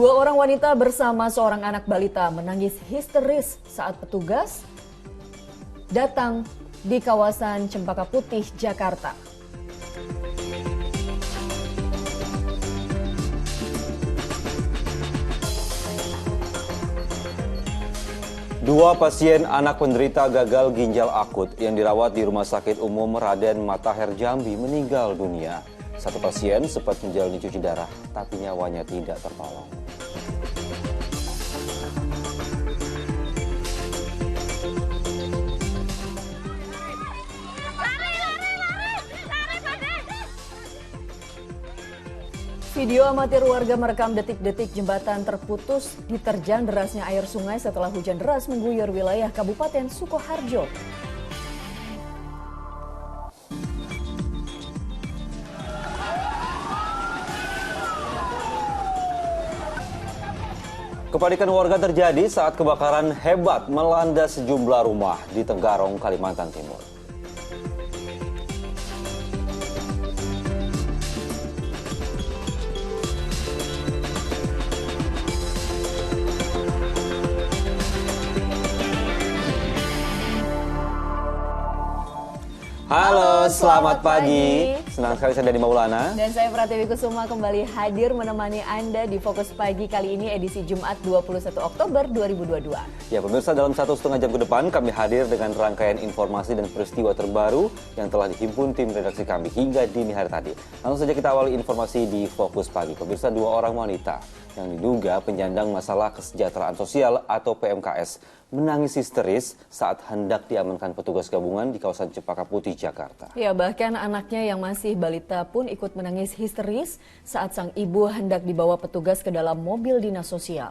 Dua orang wanita bersama seorang anak balita menangis histeris saat petugas datang di kawasan Cempaka Putih, Jakarta. Dua pasien anak penderita gagal ginjal akut yang dirawat di Rumah Sakit Umum Raden Matahir Jambi meninggal dunia. Satu pasien sempat menjalani cuci darah, tapi nyawanya tidak tertolong. Video amatir warga merekam detik-detik jembatan terputus diterjang derasnya air sungai setelah hujan deras mengguyur wilayah Kabupaten Sukoharjo. Kepanikan warga terjadi saat kebakaran hebat melanda sejumlah rumah di Tenggarong, Kalimantan Timur. Halo, selamat pagi. Senang sekali saya Dani Maulana. Dan saya Pratiwi Kusuma kembali hadir menemani Anda di Fokus Pagi kali ini edisi Jumat 21 Oktober 2022. Ya pemirsa, dalam 1,5 jam ke depan kami hadir dengan rangkaian informasi dan peristiwa terbaru yang telah dihimpun tim redaksi kami hingga dini hari tadi. Langsung saja kita awali informasi di Fokus Pagi. Pemirsa, dua orang wanita yang diduga penyandang masalah kesejahteraan sosial atau PMKS menangis histeris saat hendak diamankan petugas gabungan di kawasan Cempaka Putih, Jakarta. Ya, bahkan anaknya yang masih balita pun ikut menangis histeris saat sang ibu hendak dibawa petugas ke dalam mobil dinas sosial.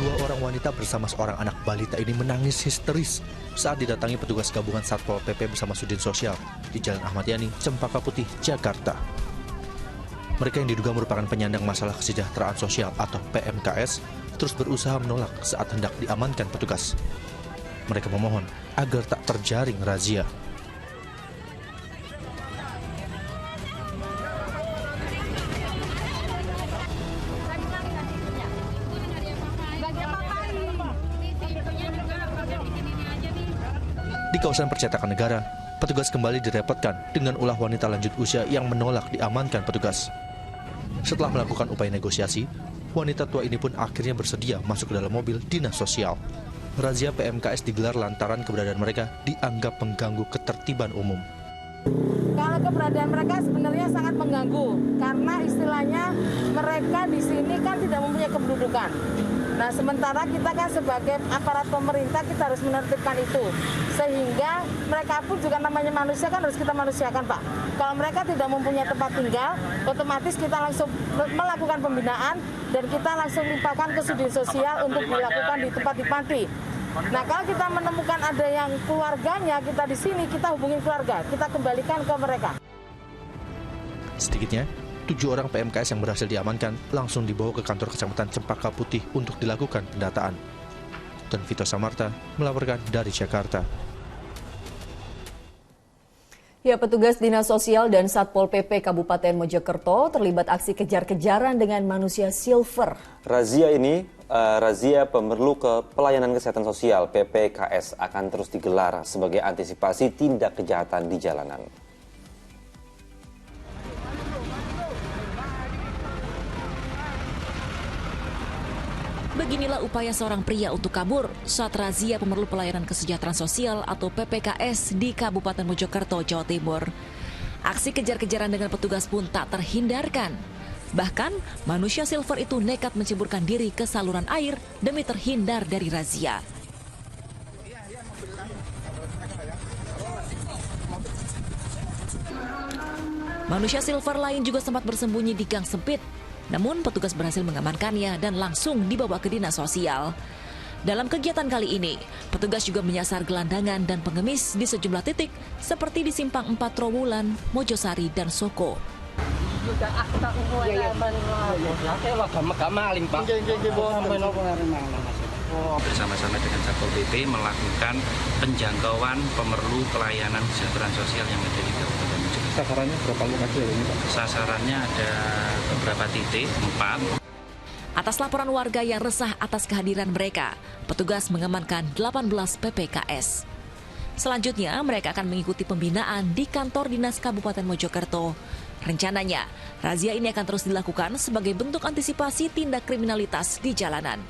Dua orang wanita bersama seorang anak balita ini menangis histeris saat didatangi petugas gabungan Satpol PP bersama Sudin Sosial di Jalan Ahmad Yani, Cempaka Putih, Jakarta. Mereka yang diduga merupakan penyandang masalah kesejahteraan sosial atau PMKS terus berusaha menolak saat hendak diamankan petugas. Mereka memohon agar tak terjaring razia. Di kawasan percetakan negara, petugas kembali direpotkan dengan ulah wanita lanjut usia yang menolak diamankan petugas. Setelah melakukan upaya negosiasi, wanita tua ini pun akhirnya bersedia masuk ke dalam mobil dinas sosial. Razia PMKS digelar lantaran keberadaan mereka dianggap mengganggu ketertiban umum. Kalau keberadaan mereka sebenarnya sangat mengganggu, karena istilahnya mereka di sini kan tidak mempunyai kependudukan. Nah, sementara kita kan sebagai aparat pemerintah kita harus menertibkan itu. Sehingga mereka pun juga namanya manusia kan harus kita manusiakan, Pak. Kalau mereka tidak mempunyai tempat tinggal, otomatis kita langsung melakukan pembinaan dan kita langsung limpahkan ke Sudin Sosial untuk dilakukan di tempat di panti. Nah, kalau kita menemukan ada yang keluarganya, kita di sini, kita hubungin keluarga, kita kembalikan ke mereka. Sedikitnya, 7 orang PMKS yang berhasil diamankan langsung dibawa ke kantor Kecamatan Cempaka Putih untuk dilakukan pendataan. Dan Vito Samarta melaporkan dari Jakarta. Ya, petugas Dinas Sosial dan Satpol PP Kabupaten Mojokerto terlibat aksi kejar-kejaran dengan manusia silver. Razia ini, razia pemerlu pelayanan kesehatan sosial PPKS akan terus digelar sebagai antisipasi tindak kejahatan di jalanan. Beginilah upaya seorang pria untuk kabur saat razia pemerlu pelayanan kesejahteraan sosial atau PPKS di Kabupaten Mojokerto, Jawa Timur. Aksi kejar-kejaran dengan petugas pun tak terhindarkan. Bahkan, manusia silver itu nekat menceburkan diri ke saluran air demi terhindar dari razia. Manusia silver lain juga sempat bersembunyi di gang sempit. Namun petugas berhasil mengamankannya dan langsung dibawa ke dinas sosial. Dalam kegiatan kali ini, petugas juga menyasar gelandangan dan pengemis di sejumlah titik seperti di Simpang 4 Trowulan, Mojosari, dan Soko. Bersama-sama dengan Satpol PP melakukan penjangkauan pemerlu pelayanan kesejahteraan sosial yang ada di Kabupaten Mojokerto. Sasarannya berapa lokasi ini, Pak? Sasarannya ada beberapa titik, 4. Atas laporan warga yang resah atas kehadiran mereka, petugas mengamankan 18 PPKS. Selanjutnya, mereka akan mengikuti pembinaan di kantor dinas Kabupaten Mojokerto. Rencananya, razia ini akan terus dilakukan sebagai bentuk antisipasi tindak kriminalitas di jalanan.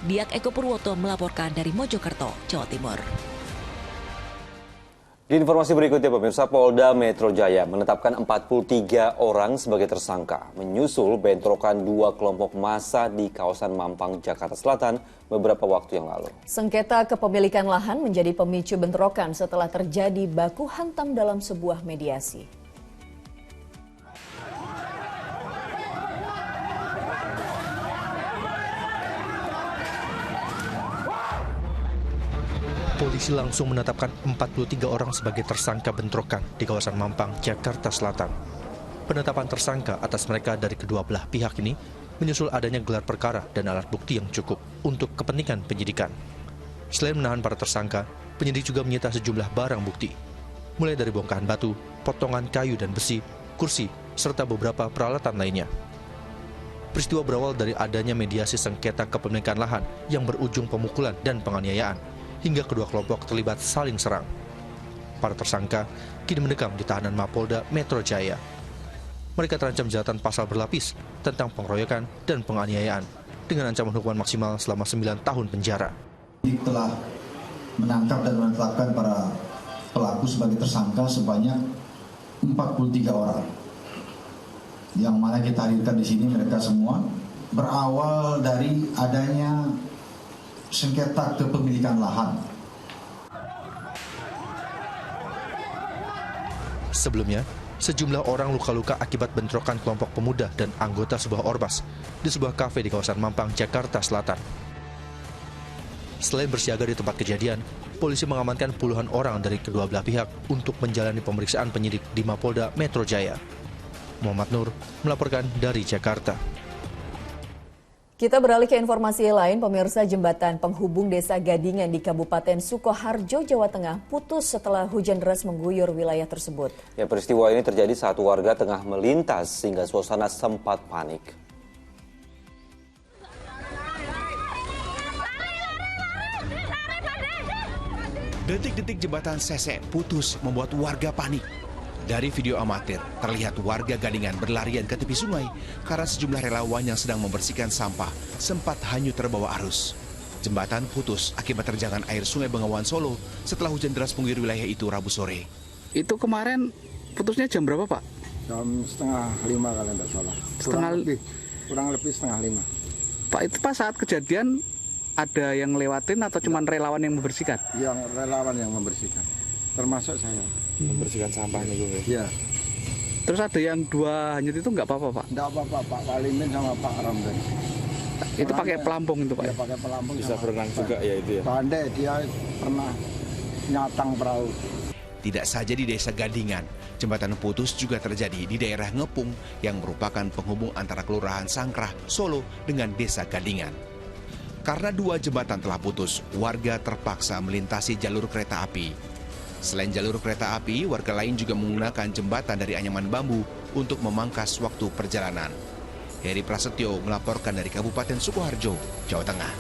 Diak Eko Purwoto melaporkan dari Mojokerto, Jawa Timur. Di informasi berikutnya, pemirsa, Polda Metro Jaya menetapkan 43 orang sebagai tersangka menyusul bentrokan 2 kelompok massa di kawasan Mampang, Jakarta Selatan beberapa waktu yang lalu. Sengketa kepemilikan lahan menjadi pemicu bentrokan setelah terjadi baku hantam dalam sebuah mediasi. Polisi langsung menetapkan 43 orang sebagai tersangka bentrokan di kawasan Mampang, Jakarta Selatan. Penetapan tersangka atas mereka dari kedua belah pihak ini menyusul adanya gelar perkara dan alat bukti yang cukup untuk kepentingan penyidikan. Selain menahan para tersangka, penyidik juga menyita sejumlah barang bukti, mulai dari bongkahan batu, potongan kayu dan besi, kursi, serta beberapa peralatan lainnya. Peristiwa berawal dari adanya mediasi sengketa kepemilikan lahan yang berujung pemukulan dan penganiayaan, hingga kedua kelompok terlibat saling serang. Para tersangka kini mendekam di tahanan Mapolda Metro Jaya. Mereka terancam jeratan pasal berlapis tentang pengeroyokan dan penganiayaan dengan ancaman hukuman maksimal selama 9 tahun penjara. Telah menangkap dan menetapkan para pelaku sebagai tersangka sebanyak 43 orang. Yang mana kita hadirkan di sini mereka semua berawal dari adanya sengketa kepemilikan lahan. Sebelumnya, sejumlah orang luka-luka akibat bentrokan kelompok pemuda dan anggota sebuah ormas di sebuah kafe di kawasan Mampang, Jakarta Selatan. Selain bersiaga di tempat kejadian, polisi mengamankan puluhan orang dari kedua belah pihak untuk menjalani pemeriksaan penyidik di Mapolda Metro Jaya. Muhammad Nur melaporkan dari Jakarta. Kita beralih ke informasi lain, pemirsa. Jembatan penghubung Desa Gadingan di Kabupaten Sukoharjo, Jawa Tengah putus setelah hujan deras mengguyur wilayah tersebut. Ya, peristiwa ini terjadi saat warga tengah melintas sehingga suasana sempat panik. Detik-detik jembatan sesek putus membuat warga panik. Dari video amatir, terlihat warga Gadingan berlarian ke tepi sungai karena sejumlah relawan yang sedang membersihkan sampah sempat hanyut terbawa arus. Jembatan putus akibat terjangan air Sungai Bengawan Solo setelah hujan deras mengguyur wilayah itu Rabu sore. Itu kemarin putusnya jam berapa, Pak? Jam 4:30 kalau tidak salah. Kurang lebih 4:30. Pak, itu pas saat kejadian ada yang lewatin atau cuma relawan yang membersihkan? Yang relawan yang membersihkan, termasuk saya. Membersihkan sampah nih, Iya. Terus ada yang 2 hanyut itu nggak apa-apa, Pak? Nggak apa-apa, Pak Walimin sama Pak Ramdan. Itu pakai pelampung itu, Pak? Iya, pakai pelampung. Bisa berenang juga ya itu ya? Pandai, dia pernah nyatang perahu. Tidak saja di Desa Gadingan, jembatan putus juga terjadi di daerah Ngepung yang merupakan penghubung antara Kelurahan Sangkrah, Solo dengan Desa Gadingan. Karena 2 jembatan telah putus, warga terpaksa melintasi jalur kereta api. Selain jalur kereta api, warga lain juga menggunakan jembatan dari anyaman bambu untuk memangkas waktu perjalanan. Heri Prasetyo melaporkan dari Kabupaten Sukoharjo, Jawa Tengah.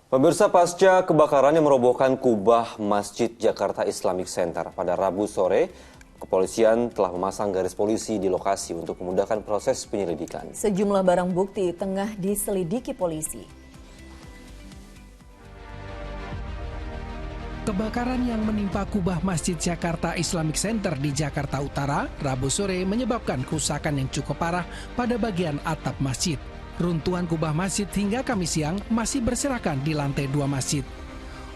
Pemirsa, pasca kebakaran yang merobohkan kubah Masjid Jakarta Islamic Center pada Rabu sore, kepolisian telah memasang garis polisi di lokasi untuk memudahkan proses penyelidikan. Sejumlah barang bukti tengah diselidiki polisi. Kebakaran yang menimpa kubah Masjid Jakarta Islamic Center di Jakarta Utara Rabu sore menyebabkan kerusakan yang cukup parah pada bagian atap masjid. Runtuhan kubah masjid hingga Kamis siang masih berserakan di lantai 2 masjid.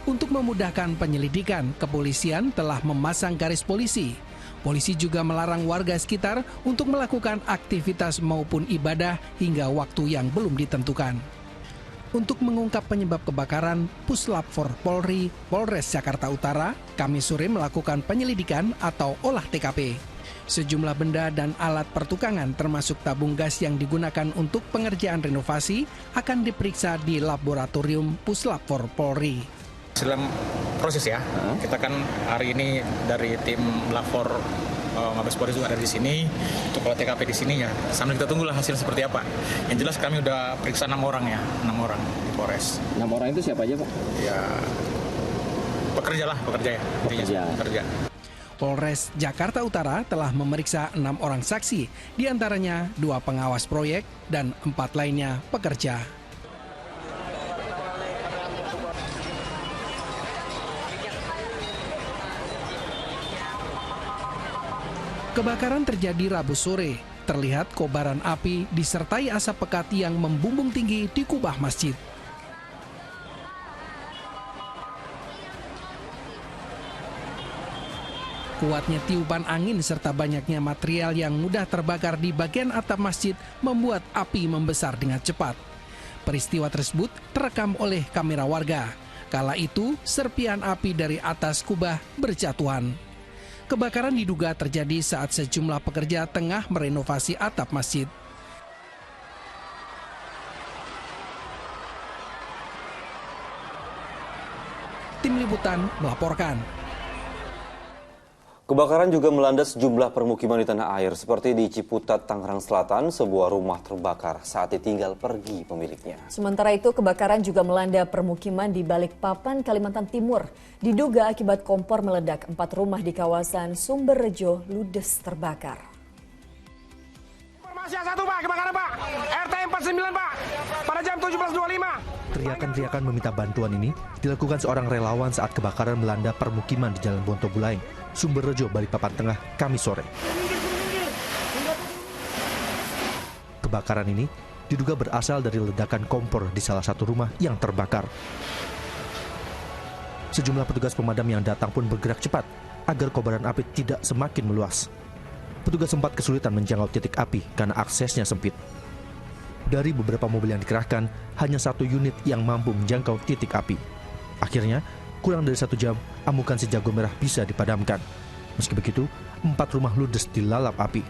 Untuk memudahkan penyelidikan, kepolisian telah memasang garis polisi. Polisi juga melarang warga sekitar untuk melakukan aktivitas maupun ibadah hingga waktu yang belum ditentukan. Untuk mengungkap penyebab kebakaran, Puslap 4 Polri, Polres Jakarta Utara, Kamis sore melakukan penyelidikan atau olah TKP. Sejumlah benda dan alat pertukangan termasuk tabung gas yang digunakan untuk pengerjaan renovasi akan diperiksa di laboratorium Puslap 4 Polri. Dalam proses ya, kita kan hari ini dari tim Lapor Mabes Polri juga ada di sini. Untuk kalau TKP di sini ya, sambil kita tunggulah hasil seperti apa. Yang jelas kami udah periksa 6 orang ya, 6 orang di Polres. 6 orang itu siapa aja Pak? Ya, pekerja ya. Pekerja. Polres Jakarta Utara telah memeriksa 6 orang saksi, diantaranya 2 pengawas proyek dan 4 lainnya pekerja. Kebakaran terjadi Rabu sore. Terlihat kobaran api disertai asap pekat yang membumbung tinggi di kubah masjid. Kuatnya tiupan angin serta banyaknya material yang mudah terbakar di bagian atap masjid membuat api membesar dengan cepat. Peristiwa tersebut terekam oleh kamera warga. Kala itu, serpihan api dari atas kubah berjatuhan. Kebakaran diduga terjadi saat sejumlah pekerja tengah merenovasi atap masjid. Tim Liputan melaporkan. Kebakaran juga melanda sejumlah permukiman di tanah air, seperti di Ciputat, Tangerang Selatan, sebuah rumah terbakar saat ditinggal pergi pemiliknya. Sementara itu, kebakaran juga melanda permukiman di Balikpapan, Kalimantan Timur. Diduga akibat kompor meledak, 4 rumah di kawasan Sumberrejo ludes terbakar. Informasi yang satu Pak, kebakaran Pak, RT 49 Pak, pada jam 17.25. Teriakan-teriakan meminta bantuan ini dilakukan seorang relawan saat kebakaran melanda permukiman di Jalan Bontobulaing, Sumberrejo, Balikpapan Tengah, Kamis sore. Kebakaran ini diduga berasal dari ledakan kompor di salah satu rumah yang terbakar. Sejumlah petugas pemadam yang datang pun bergerak cepat agar kobaran api tidak semakin meluas. Petugas sempat kesulitan menjangkau titik api karena aksesnya sempit. Dari beberapa mobil yang dikerahkan, hanya 1 unit yang mampu menjangkau titik api. Akhirnya, kurang dari 1 jam, amukan si jago merah bisa dipadamkan. Meski begitu, 4 rumah ludes dilalap api.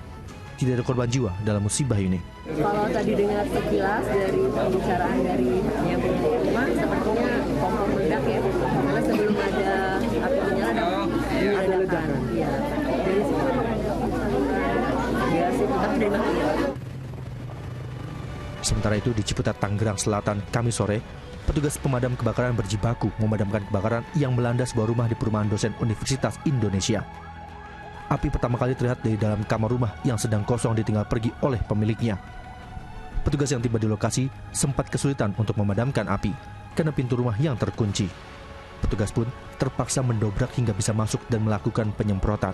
Tidak ada korban jiwa dalam musibah ini. Kalau tadi dengar sekilas dari pembicaraan dari yang punya rumah, sepertinya kompor meledak ya. Karena sebelum ada api menyala, ada ledakan. Ya. Dari situ, ya situ tapi dari mana? Sementara itu di Ciputat, Tangerang Selatan, Kamis sore, petugas pemadam kebakaran berjibaku memadamkan kebakaran yang melanda sebuah rumah di perumahan dosen Universitas Indonesia. Api pertama kali terlihat dari dalam kamar rumah yang sedang kosong ditinggal pergi oleh pemiliknya. Petugas yang tiba di lokasi sempat kesulitan untuk memadamkan api karena pintu rumah yang terkunci. Petugas pun terpaksa mendobrak hingga bisa masuk dan melakukan penyemprotan.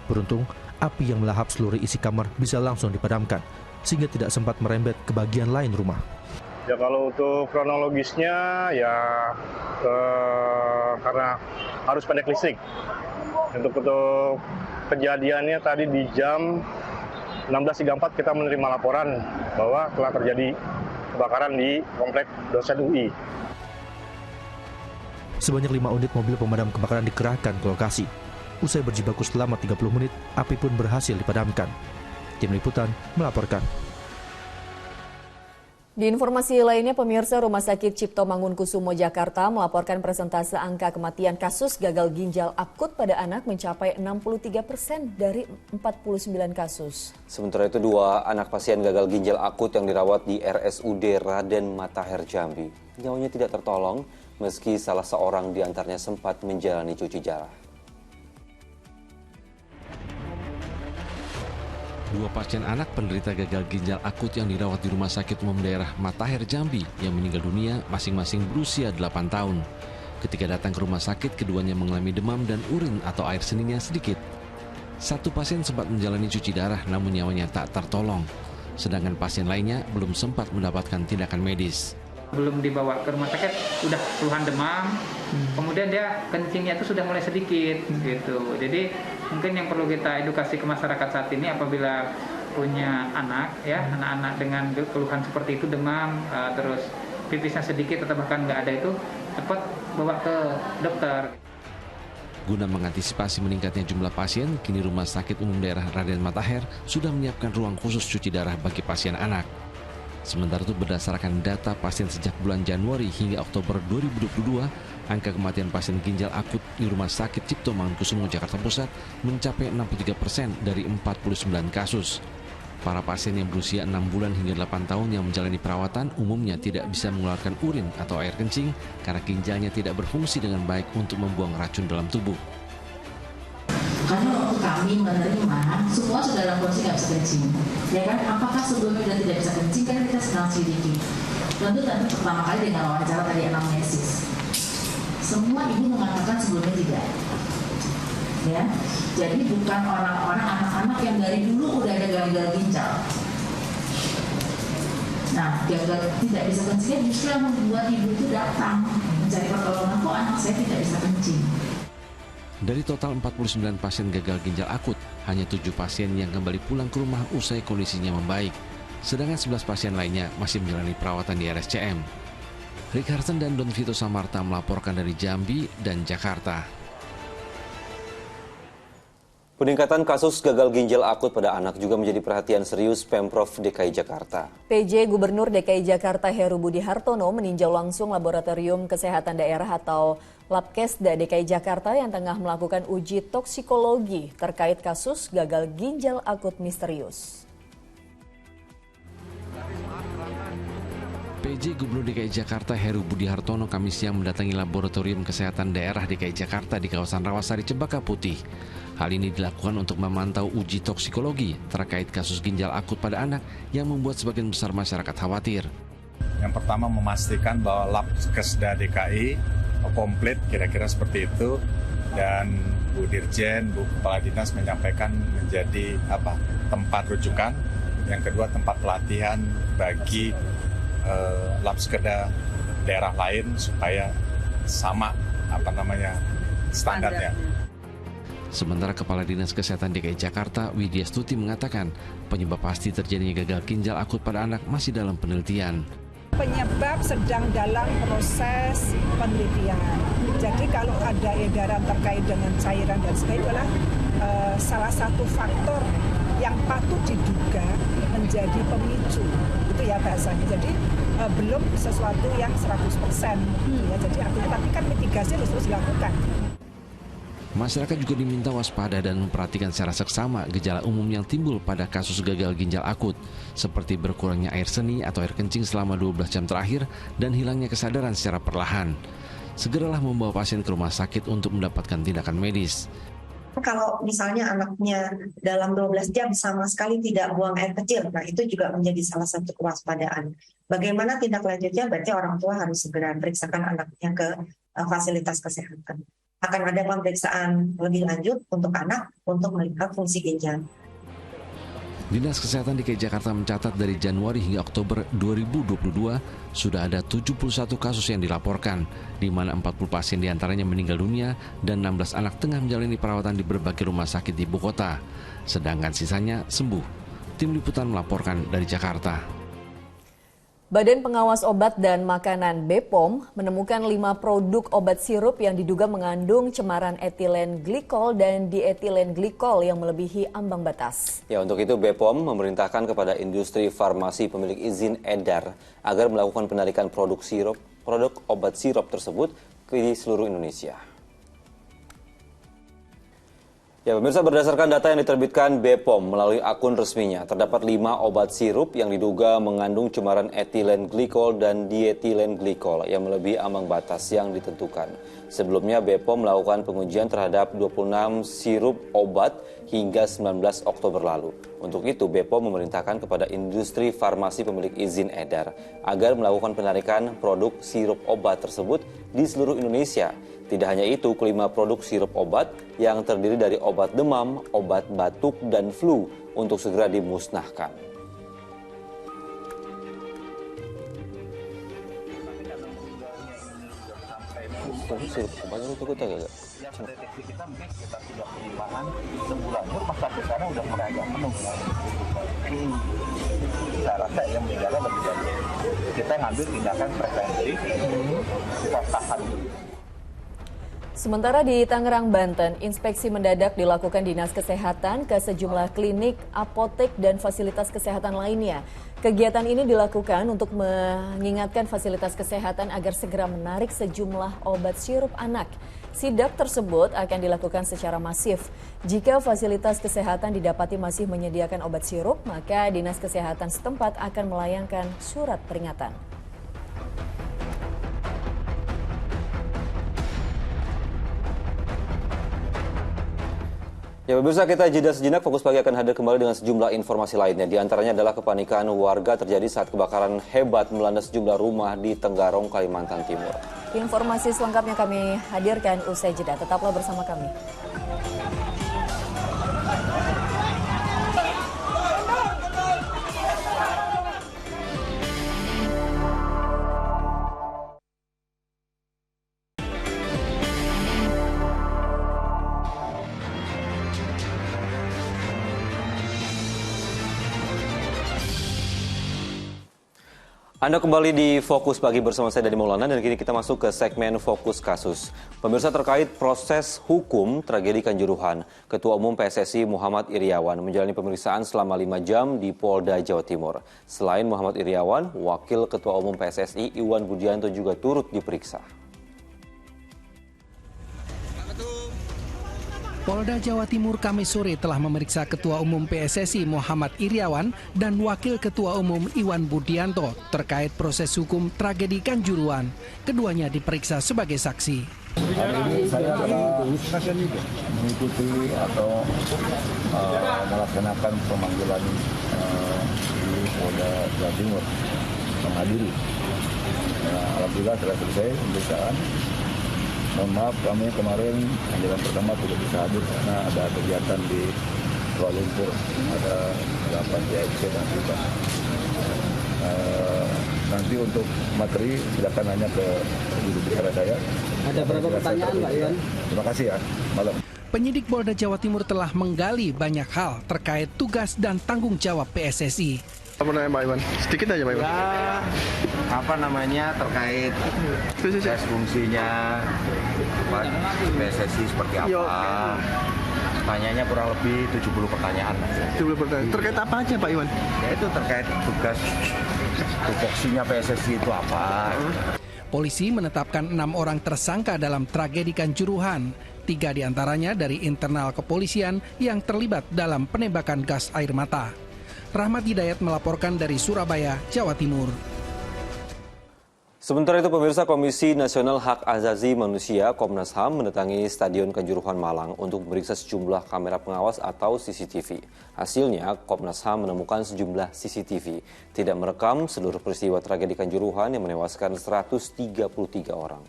Beruntung, api yang melahap seluruh isi kamar bisa langsung dipadamkan, sehingga tidak sempat merembet ke bagian lain rumah. Ya kalau untuk kronologisnya ya karena harus pendek listrik. Untuk kejadiannya tadi di jam 16.34 kita menerima laporan bahwa telah terjadi kebakaran di komplek dosen UI. Sebanyak 5 unit mobil pemadam kebakaran dikerahkan ke lokasi. Usai berjibaku selama 30 menit, api pun berhasil dipadamkan. Tim Liputan melaporkan. Di informasi lainnya, pemirsa, Rumah Sakit Cipto Mangunkusumo Jakarta melaporkan persentase angka kematian kasus gagal ginjal akut pada anak mencapai 63% dari 49 kasus. Sementara itu, 2 anak pasien gagal ginjal akut yang dirawat di RSUD Raden Matahir Jambi nyawanya tidak tertolong meski salah seorang di antaranya sempat menjalani cuci darah. 2 pasien anak penderita gagal ginjal akut yang dirawat di Rumah Sakit Umum Daerah Matahir Jambi yang meninggal dunia masing-masing berusia 8 tahun. Ketika datang ke rumah sakit, keduanya mengalami demam dan urin atau air seninya sedikit. 1 pasien sempat menjalani cuci darah namun nyawanya tak tertolong. Sedangkan pasien lainnya belum sempat mendapatkan tindakan medis. Belum dibawa ke rumah sakit, udah keluhan demam, kemudian dia kencingnya itu sudah mulai sedikit gitu. Jadi mungkin yang perlu kita edukasi ke masyarakat saat ini apabila punya anak ya, anak-anak dengan keluhan seperti itu, demam, terus pipisnya sedikit atau bahkan nggak ada, itu cepat bawa ke dokter. Guna mengantisipasi meningkatnya jumlah pasien, kini Rumah Sakit Umum Daerah Raden Matahir sudah menyiapkan ruang khusus cuci darah bagi pasien anak. Sementara itu berdasarkan data pasien sejak bulan Januari hingga Oktober 2022, angka kematian pasien ginjal akut di Rumah Sakit Cipto Mangunkusumo Jakarta Pusat mencapai 63% dari 49 kasus. Para pasien yang berusia 6 bulan hingga 8 tahun yang menjalani perawatan umumnya tidak bisa mengeluarkan urin atau air kencing karena ginjalnya tidak berfungsi dengan baik untuk membuang racun dalam tubuh. Karena waktu kami menerima, semua sudah dalam kondisi nggak bisa kencing. Ya kan, apakah sebelumnya sudah tidak bisa kencing? Karena kita sedang selidiki. Tentu pertama kali dengan wawancara tadi anamnesis. Semua ibu mengatakan sebelumnya tidak. Ya, jadi bukan orang-orang anak-anak yang dari dulu udah ada gagal ginjal. Nah, gagal tidak bisa kencing justru yang membuat ibu itu datang mencari pertolongan, kok anak saya tidak bisa kencing. Dari total 49 pasien gagal ginjal akut, hanya 7 pasien yang kembali pulang ke rumah usai kondisinya membaik. Sedangkan 11 pasien lainnya masih menjalani perawatan di RSCM. Rick Harsen dan Don Vito Samarta melaporkan dari Jambi dan Jakarta. Peningkatan kasus gagal ginjal akut pada anak juga menjadi perhatian serius Pemprov DKI Jakarta. PJ Gubernur DKI Jakarta Heru Budi Hartono meninjau langsung Laboratorium Kesehatan Daerah atau Labkesda DKI Jakarta yang tengah melakukan uji toksikologi terkait kasus gagal ginjal akut misterius. PJ Gubernur DKI Jakarta Heru Budi Hartono Kamis siang mendatangi Laboratorium Kesehatan Daerah DKI Jakarta di kawasan Rawasari, Cempaka Putih. Hal ini dilakukan untuk memantau uji toksikologi terkait kasus ginjal akut pada anak yang membuat sebagian besar masyarakat khawatir. Yang pertama memastikan bahwa Labkesda DKI komplit kira-kira seperti itu, dan Bu Dirjen, Bu Kepala Dinas menyampaikan menjadi tempat rujukan. Yang kedua tempat pelatihan bagi Labkesda daerah lain supaya sama standarnya. Sementara Kepala Dinas Kesehatan DKI Jakarta Widya Stuti mengatakan penyebab pasti terjadinya gagal ginjal akut pada anak masih dalam penelitian. Penyebab sedang dalam proses penelitian. Jadi kalau ada edaran terkait dengan cairan dan sebagainya adalah salah satu faktor yang patut diduga menjadi pemicu. Itu ya bahasanya. Jadi belum sesuatu yang 100%. Ya, jadi artinya tapi kan mitigasi harus terus dilakukan. Masyarakat juga diminta waspada dan memperhatikan secara seksama gejala umum yang timbul pada kasus gagal ginjal akut, seperti berkurangnya air seni atau air kencing selama 12 jam terakhir dan hilangnya kesadaran secara perlahan. Segeralah membawa pasien ke rumah sakit untuk mendapatkan tindakan medis. Kalau misalnya anaknya dalam 12 jam sama sekali tidak buang air kecil, nah itu juga menjadi salah satu kewaspadaan. Bagaimana tindak lanjutnya? Berarti orang tua harus segera periksakan anaknya ke fasilitas kesehatan. Akan ada pemeriksaan lebih lanjut untuk anak untuk melihat fungsi ginjal. Dinas Kesehatan DKI Jakarta mencatat dari Januari hingga Oktober 2022 sudah ada 71 kasus yang dilaporkan, di mana 40 pasien diantaranya meninggal dunia dan 16 anak tengah menjalani perawatan di berbagai rumah sakit di ibu kota. Sedangkan sisanya sembuh. Tim Liputan melaporkan dari Jakarta. Badan Pengawas Obat dan Makanan BPOM menemukan 5 produk obat sirup yang diduga mengandung cemaran etilen glikol dan dietilen glikol yang melebihi ambang batas. Ya, untuk itu BPOM memerintahkan kepada industri farmasi pemilik izin edar agar melakukan penarikan produk obat sirup tersebut di seluruh Indonesia. Ya, pemirsa, berdasarkan data yang diterbitkan BPOM melalui akun resminya, terdapat 5 obat sirup yang diduga mengandung cemaran etilen glikol dan dietilen glikol yang melebihi ambang batas yang ditentukan. Sebelumnya BPOM melakukan pengujian terhadap 26 sirup obat hingga 19 Oktober lalu. Untuk itu BPOM memerintahkan kepada industri farmasi pemilik izin edar agar melakukan penarikan produk sirup obat tersebut di seluruh Indonesia. Tidak hanya itu, kelima produk sirup obat yang terdiri dari obat demam, obat batuk, dan flu untuk segera dimusnahkan. Sirup obatnya itu kita gak? Yang deteksi kita mungkin sekitar 35-an sebulan. Rumah sakit sana udah mulai agak penuh. Saya rasa yang menjaga lebih baik. Kita ngambil tindakan preventif, kita tahan dulu. Sementara di Tangerang, Banten, inspeksi mendadak dilakukan Dinas Kesehatan ke sejumlah klinik, apotek, dan fasilitas kesehatan lainnya. Kegiatan ini dilakukan untuk mengingatkan fasilitas kesehatan agar segera menarik sejumlah obat sirup anak. Sidak tersebut akan dilakukan secara masif. Jika fasilitas kesehatan didapati masih menyediakan obat sirup, maka Dinas Kesehatan setempat akan melayangkan surat peringatan. Ya pemirsa, kita jeda sejenak, Fokus Pagi akan hadir kembali dengan sejumlah informasi lainnya. Di antaranya adalah kepanikan warga terjadi saat kebakaran hebat melanda sejumlah rumah di Tenggarong, Kalimantan Timur. Informasi selengkapnya kami hadirkan usai jeda. Tetaplah bersama kami. Anda kembali di Fokus Pagi bersama saya Dani Maulana dan kini kita masuk ke segmen Fokus Kasus. Pemirsa, terkait proses hukum tragedi Kanjuruhan, Ketua Umum PSSI Muhammad Iryawan menjalani pemeriksaan selama 5 jam di Polda Jawa Timur. Selain Muhammad Iryawan, Wakil Ketua Umum PSSI Iwan Budianto juga turut diperiksa. Polda Jawa Timur Kamis sore telah memeriksa Ketua Umum PSSI Muhammad Iryawan dan Wakil Ketua Umum Iwan Budianto terkait proses hukum tragedi Kanjuruhan. Keduanya diperiksa sebagai saksi. Hari ini saya adalah mengikuti atau melaksanakan pemanggilan di Polda Jawa Timur, menghadiri. Alhamdulillah telah selesai pemeriksaan. Mohon maaf, kami kemarin panggilan pertama tidak bisa hadir karena ada kegiatan di Kuala Lumpur, ada 8 DIC dan juga. Nanti untuk materi silakan nanya ke juru bicara saya. Ada berapa pertanyaan Pak Iwan? Terima kasih ya, malam. Penyidik Polda Jawa Timur telah menggali banyak hal terkait tugas dan tanggung jawab PSSI. Apa namanya Pak Iwan? Sedikit aja Pak Iwan. Ya, terkait tes fungsinya PSSI seperti apa. Tanyanya kurang lebih 70 pertanyaan. 70 pertanyaan. Terkait apa aja Pak Iwan? Ya itu terkait tugas tupoksinya PSSI itu apa. Polisi menetapkan 6 orang tersangka dalam tragedi Kanjuruhan. 3 diantaranya dari internal kepolisian yang terlibat dalam penembakan gas air mata. Rahmat Hidayat melaporkan dari Surabaya, Jawa Timur. Sementara itu pemirsa, Komisi Nasional Hak Asasi Manusia Komnas HAM mendatangi Stadion Kanjuruhan Malang untuk memeriksa sejumlah kamera pengawas atau CCTV. Hasilnya, Komnas HAM menemukan sejumlah CCTV tidak merekam seluruh peristiwa tragedi Kanjuruhan yang menewaskan 133 orang.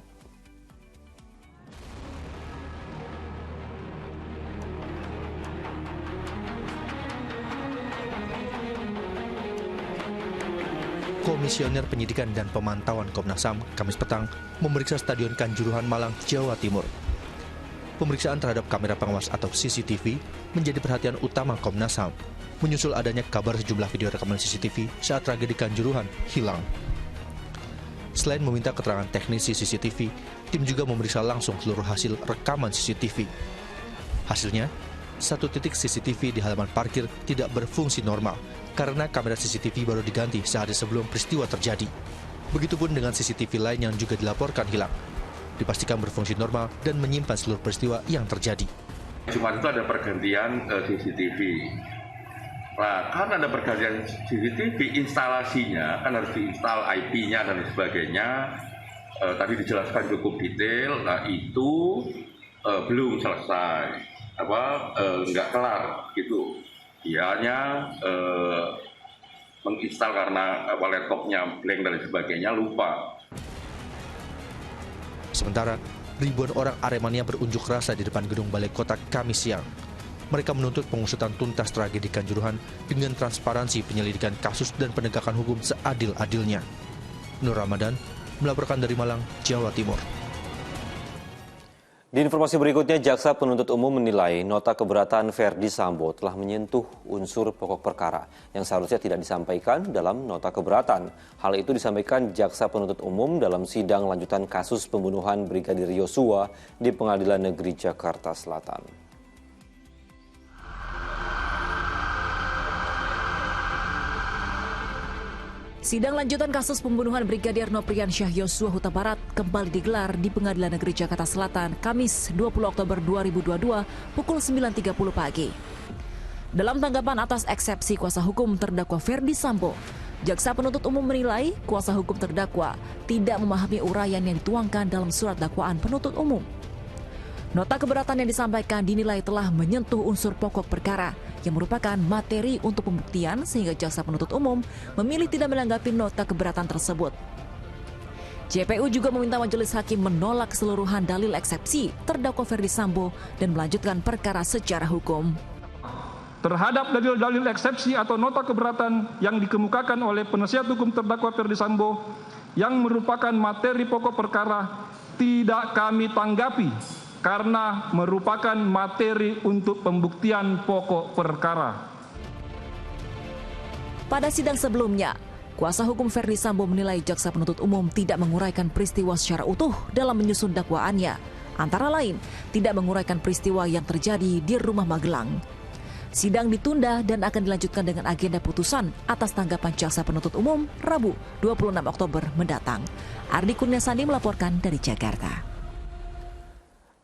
Komisioner Penyidikan dan Pemantauan Komnas HAM Kamis petang memeriksa Stadion Kanjuruhan Malang, Jawa Timur. Pemeriksaan terhadap kamera pengawas atau CCTV menjadi perhatian utama Komnas HAM, menyusul adanya kabar sejumlah video rekaman CCTV saat tragedi Kanjuruhan hilang. Selain meminta keterangan teknis CCTV, tim juga memeriksa langsung seluruh hasil rekaman CCTV. Hasilnya, 1 titik CCTV di halaman parkir tidak berfungsi normal karena kamera CCTV baru diganti sehari sebelum peristiwa terjadi. Begitupun dengan CCTV lain yang juga dilaporkan hilang. Dipastikan berfungsi normal dan menyimpan seluruh peristiwa yang terjadi. Jumat itu ada pergantian CCTV. Nah, karena ada pergantian CCTV, instalasinya kan harus diinstal IP-nya dan sebagainya. Tadi dijelaskan cukup detail. Nah, itu belum selesai, nggak kelar gitu. Dianya menginstal karena laptopnya blank dan sebagainya, lupa. Sementara, ribuan orang Aremania berunjuk rasa di depan gedung Balai Kota Kamis siang. Mereka menuntut pengusutan tuntas tragedi Kanjuruhan dengan transparansi penyelidikan kasus dan penegakan hukum seadil-adilnya. Nur Ramadan melaporkan dari Malang, Jawa Timur. Di informasi berikutnya, Jaksa Penuntut Umum menilai nota keberatan Ferdi Sambo telah menyentuh unsur pokok perkara yang seharusnya tidak disampaikan dalam nota keberatan. Hal itu disampaikan Jaksa Penuntut Umum dalam sidang lanjutan kasus pembunuhan Brigadir Yosua di Pengadilan Negeri Jakarta Selatan. Sidang lanjutan kasus pembunuhan Brigadir Nopriansyah Yosua Huta Barat kembali digelar di Pengadilan Negeri Jakarta Selatan, Kamis 20 Oktober 2022 pukul 9.30 pagi. Dalam tanggapan atas eksepsi kuasa hukum terdakwa Ferdi Sambo, Jaksa Penuntut Umum menilai kuasa hukum terdakwa tidak memahami uraian yang dituangkan dalam surat dakwaan penuntut umum. Nota keberatan yang disampaikan dinilai telah menyentuh unsur pokok perkara yang merupakan materi untuk pembuktian sehingga Jaksa Penuntut Umum memilih tidak menanggapi nota keberatan tersebut. JPU juga meminta majelis hakim menolak keseluruhan dalil eksepsi terdakwa Ferdi Sambo dan melanjutkan perkara secara hukum. Terhadap dalil-dalil eksepsi atau nota keberatan yang dikemukakan oleh penasihat hukum terdakwa Ferdi Sambo yang merupakan materi pokok perkara tidak kami tanggapi karena merupakan materi untuk pembuktian pokok perkara. Pada sidang sebelumnya, kuasa hukum Ferdi Sambo menilai Jaksa Penuntut Umum tidak menguraikan peristiwa secara utuh dalam menyusun dakwaannya, antara lain tidak menguraikan peristiwa yang terjadi di Rumah Magelang. Sidang ditunda dan akan dilanjutkan dengan agenda putusan atas tanggapan Jaksa Penuntut Umum Rabu 26 Oktober mendatang. Ardi Kurniasandi melaporkan dari Jakarta.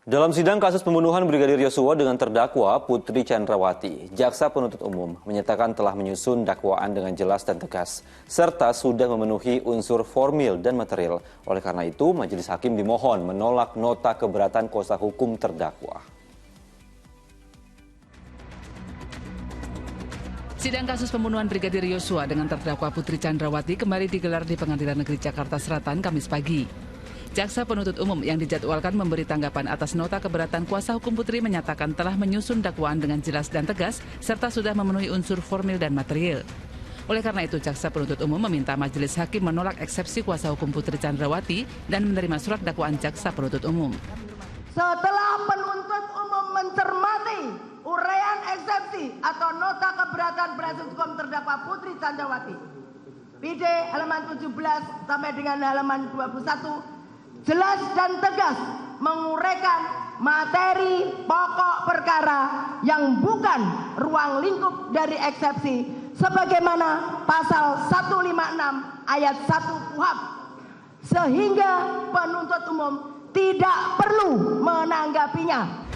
Dalam sidang kasus pembunuhan Brigadir Yosua dengan terdakwa Putri Chandrawati, Jaksa Penuntut Umum menyatakan telah menyusun dakwaan dengan jelas dan tegas, serta sudah memenuhi unsur formil dan material. Oleh karena itu, majelis hakim dimohon menolak nota keberatan kuasa hukum terdakwa. Sidang kasus pembunuhan Brigadir Yosua dengan terdakwa Putri Chandrawati kembali digelar di Pengadilan Negeri Jakarta Selatan Kamis pagi. Jaksa Penuntut Umum yang dijadwalkan memberi tanggapan atas nota keberatan kuasa hukum Putri menyatakan telah menyusun dakwaan dengan jelas dan tegas serta sudah memenuhi unsur formil dan material. Oleh karena itu, Jaksa Penuntut Umum meminta majelis hakim menolak eksepsi kuasa hukum Putri Chandrawati dan menerima surat dakwaan Jaksa Penuntut Umum. Setelah penuntut umum mencermati uraian eksepsi atau nota keberatan penasihat hukum terdakwa Putri Chandrawati, PD halaman 17 sampai dengan halaman 21, jelas dan tegas menguraikan materi pokok perkara yang bukan ruang lingkup dari eksepsi sebagaimana pasal 156 ayat 1 KUHP, sehingga penuntut umum tidak perlu menanggapinya.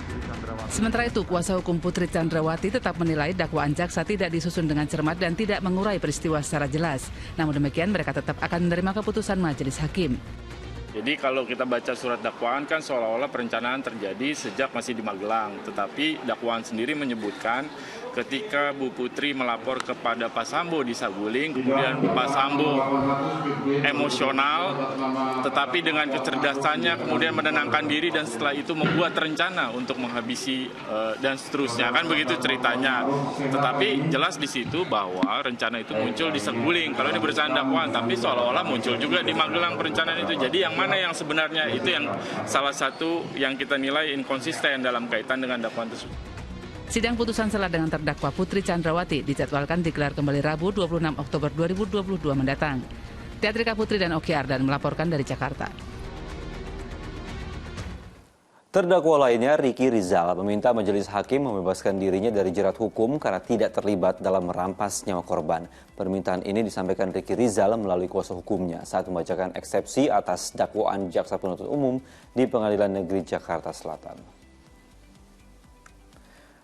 Sementara itu, kuasa hukum Putri Chandrawati tetap menilai dakwaan jaksa tidak disusun dengan cermat dan tidak mengurai peristiwa secara jelas. Namun demikian, mereka tetap akan menerima keputusan majelis hakim. Jadi kalau kita baca surat dakwaan kan seolah-olah perencanaan terjadi sejak masih di Magelang. Tetapi dakwaan sendiri menyebutkan ketika Bu Putri melapor kepada Pak Sambo di Saguling, kemudian Pak Sambo emosional, tetapi dengan kecerdasannya kemudian menenangkan diri dan setelah itu membuat rencana untuk menghabisi dan seterusnya. Kan begitu ceritanya. Tetapi jelas di situ bahwa rencana itu muncul di Saguling. Kalau ini berdasarkan dakwaan, tapi seolah-olah muncul juga di Magelang perencanaan itu. Jadi yang mana yang sebenarnya itu yang salah satu yang kita nilai inkonsisten dalam kaitan dengan dakwaan tersebut. Sidang putusan selah dengan terdakwa Putri Chandrawati dijadwalkan digelar kembali Rabu 26 Oktober 2022 mendatang. Teatrika Putri dan Oki Ardan melaporkan dari Jakarta. Terdakwa lainnya, Ricky Rizal, meminta majelis hakim membebaskan dirinya dari jerat hukum karena tidak terlibat dalam merampas nyawa korban. Permintaan ini disampaikan Ricky Rizal melalui kuasa hukumnya saat membacakan eksepsi atas dakwaan Jaksa Penuntut Umum di Pengadilan Negeri Jakarta Selatan.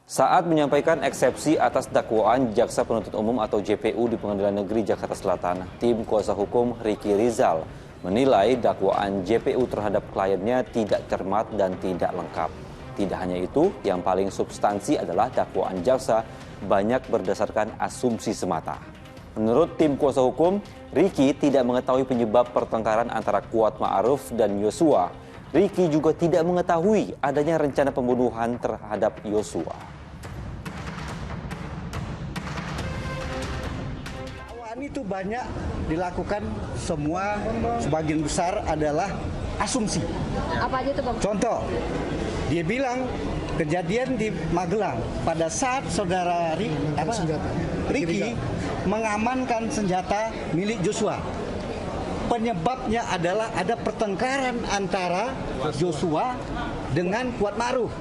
Saat menyampaikan eksepsi atas dakwaan Jaksa Penuntut Umum atau JPU di Pengadilan Negeri Jakarta Selatan, tim kuasa hukum Ricky Rizal menilai dakwaan JPU terhadap kliennya tidak cermat dan tidak lengkap. Tidak hanya itu, yang paling substansi adalah dakwaan jaksa banyak berdasarkan asumsi semata. Menurut tim kuasa hukum, Ricky tidak mengetahui penyebab pertengkaran antara Kuat Ma'ruf dan Yosua. Ricky juga tidak mengetahui adanya rencana pembunuhan terhadap Yosua. Itu banyak dilakukan, semua sebagian besar adalah asumsi. Apa aja itu, Bang? Contoh, Dia bilang kejadian di Magelang pada saat saudara Ricky mengamankan senjata milik Joshua. Penyebabnya adalah ada pertengkaran antara Joshua dengan Kuat Ma'ruf.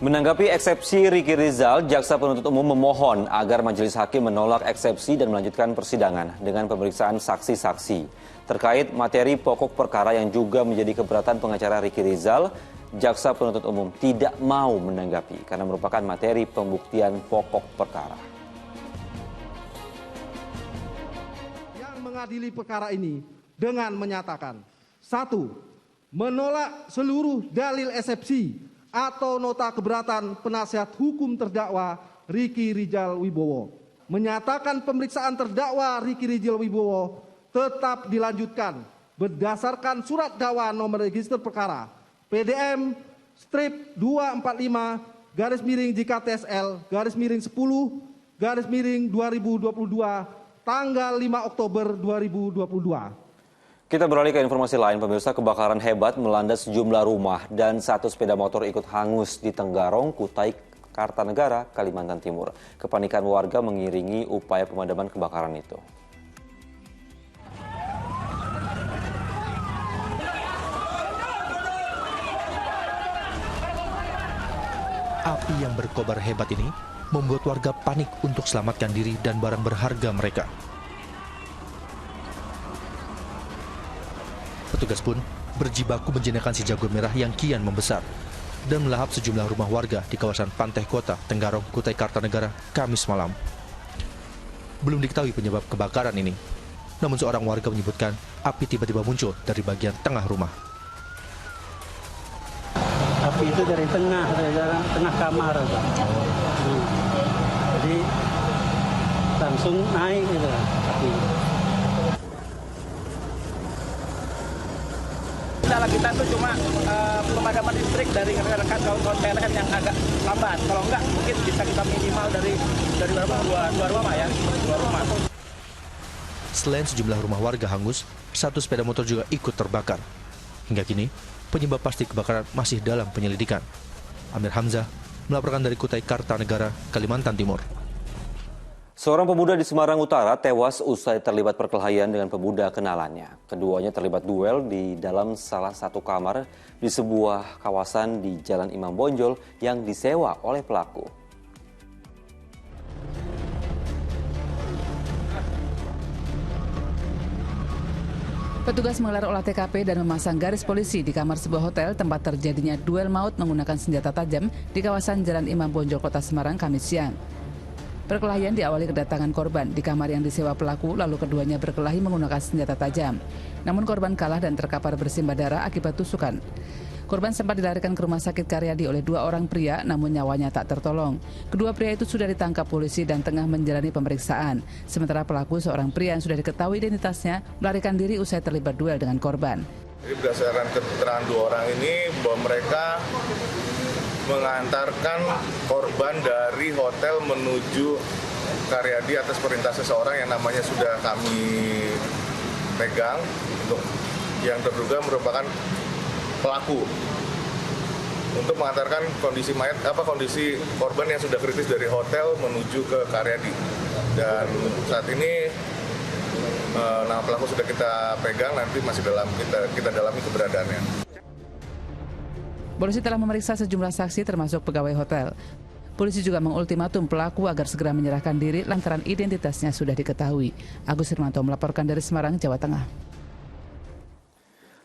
Menanggapi eksepsi Ricky Rizal, Jaksa Penuntut Umum memohon agar majelis hakim menolak eksepsi dan melanjutkan persidangan dengan pemeriksaan saksi-saksi. Terkait materi pokok perkara yang juga menjadi keberatan pengacara Ricky Rizal, Jaksa Penuntut Umum tidak mau menanggapi karena merupakan materi pembuktian pokok perkara. Yang mengadili perkara ini dengan menyatakan 1. Menolak seluruh dalil eksepsi atau nota keberatan penasihat hukum terdakwa Ricky Rizal Wibowo. Menyatakan pemeriksaan terdakwa Ricky Rizal Wibowo tetap dilanjutkan berdasarkan surat dakwaan nomor register perkara PDM strip 245-JKTSL-10-2022 tanggal 5 Oktober 2022. Kita beralih ke informasi lain, pemirsa. Kebakaran hebat melanda sejumlah rumah dan 1 sepeda motor ikut hangus di Tenggarong, Kutai Kartanegara, Kalimantan Timur. Kepanikan warga mengiringi upaya pemadaman kebakaran itu. Api yang berkobar hebat ini membuat warga panik untuk selamatkan diri dan barang berharga mereka. Petugas pun berjibaku menjinakkan si jago merah yang kian membesar dan melahap sejumlah rumah warga di kawasan Pantai Kota, Tenggarong, Kutai Kartanegara, Kamis malam. Belum diketahui penyebab kebakaran ini, namun seorang warga menyebutkan api tiba-tiba muncul dari bagian tengah rumah. Api itu dari tengah kamar. Jadi langsung naik gitu api. Kita tuh cuma pemadaman listrik dari rekan-rekan kawan-kawan PLN yang agak lambat. Kalau enggak, mungkin bisa kita minimal dari berapa? Dua rumah ya, 2 rumah. Selain sejumlah rumah warga hangus, 1 sepeda motor juga ikut terbakar. Hingga kini, penyebab pasti kebakaran masih dalam penyelidikan. Amir Hamzah melaporkan dari Kutai Kartanegara, Kalimantan Timur. Seorang pemuda di Semarang Utara tewas usai terlibat perkelahian dengan pemuda kenalannya. Keduanya terlibat duel di dalam salah satu kamar di sebuah kawasan di Jalan Imam Bonjol yang disewa oleh pelaku. Petugas menggelar olah TKP dan memasang garis polisi di kamar sebuah hotel tempat terjadinya duel maut menggunakan senjata tajam di kawasan Jalan Imam Bonjol, Kota Semarang, Kamis siang. Perkelahian diawali kedatangan korban di kamar yang disewa pelaku, lalu keduanya berkelahi menggunakan senjata tajam. Namun korban kalah dan terkapar bersimbah darah akibat tusukan. Korban sempat dilarikan ke rumah sakit Karyadi oleh 2 orang pria, namun nyawanya tak tertolong. Kedua pria itu sudah ditangkap polisi dan tengah menjalani pemeriksaan. Sementara pelaku, seorang pria yang sudah diketahui identitasnya, melarikan diri usai terlibat duel dengan korban. Jadi berdasarkan keterangan 2 orang ini bahwa mereka mengantarkan korban dari hotel menuju Karyadi atas perintah seseorang yang namanya sudah kami pegang, untuk yang terduga merupakan pelaku, untuk mengantarkan kondisi korban yang sudah kritis dari hotel menuju ke Karyadi. Dan saat ini nama pelaku sudah kita pegang, nanti masih kita dalami keberadaannya. Polisi telah memeriksa sejumlah saksi termasuk pegawai hotel. Polisi juga mengultimatum pelaku agar segera menyerahkan diri lantaran identitasnya sudah diketahui. Agus Hermanto melaporkan dari Semarang, Jawa Tengah.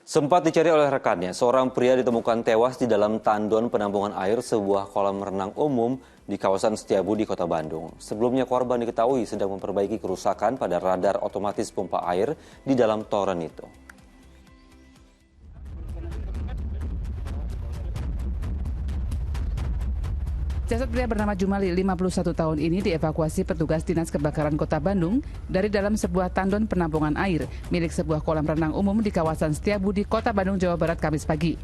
Sempat dicari oleh rekannya, seorang pria ditemukan tewas di dalam tandon penampungan air sebuah kolam renang umum di kawasan Setiabudi, Kota Bandung. Sebelumnya korban diketahui sedang memperbaiki kerusakan pada radar otomatis pompa air di dalam toren itu. Jasad pria bernama Jumali, 51 tahun ini dievakuasi petugas Dinas Kebakaran Kota Bandung dari dalam sebuah tandon penampungan air milik sebuah kolam renang umum di kawasan Setiabudi, Kota Bandung, Jawa Barat, Kamis pagi.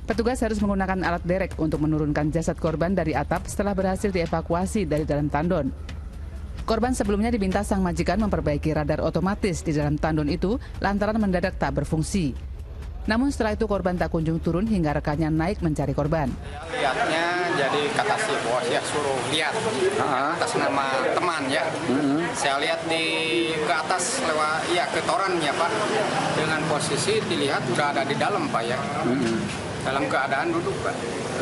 Petugas harus menggunakan alat derek untuk menurunkan jasad korban dari atap setelah berhasil dievakuasi dari dalam tandon. Korban sebelumnya diminta sang majikan memperbaiki radar otomatis di dalam tandon itu lantaran mendadak tak berfungsi. Namun setelah itu korban tak kunjung turun hingga rekannya naik mencari korban. Lihatnya jadi kata si bos ya suruh lihat atas nama teman ya. Saya lihat ke atas lewat ya ke torannya Pak. Dengan posisi dilihat sudah ada di dalam Pak ya. Dalam keadaan duduk Pak.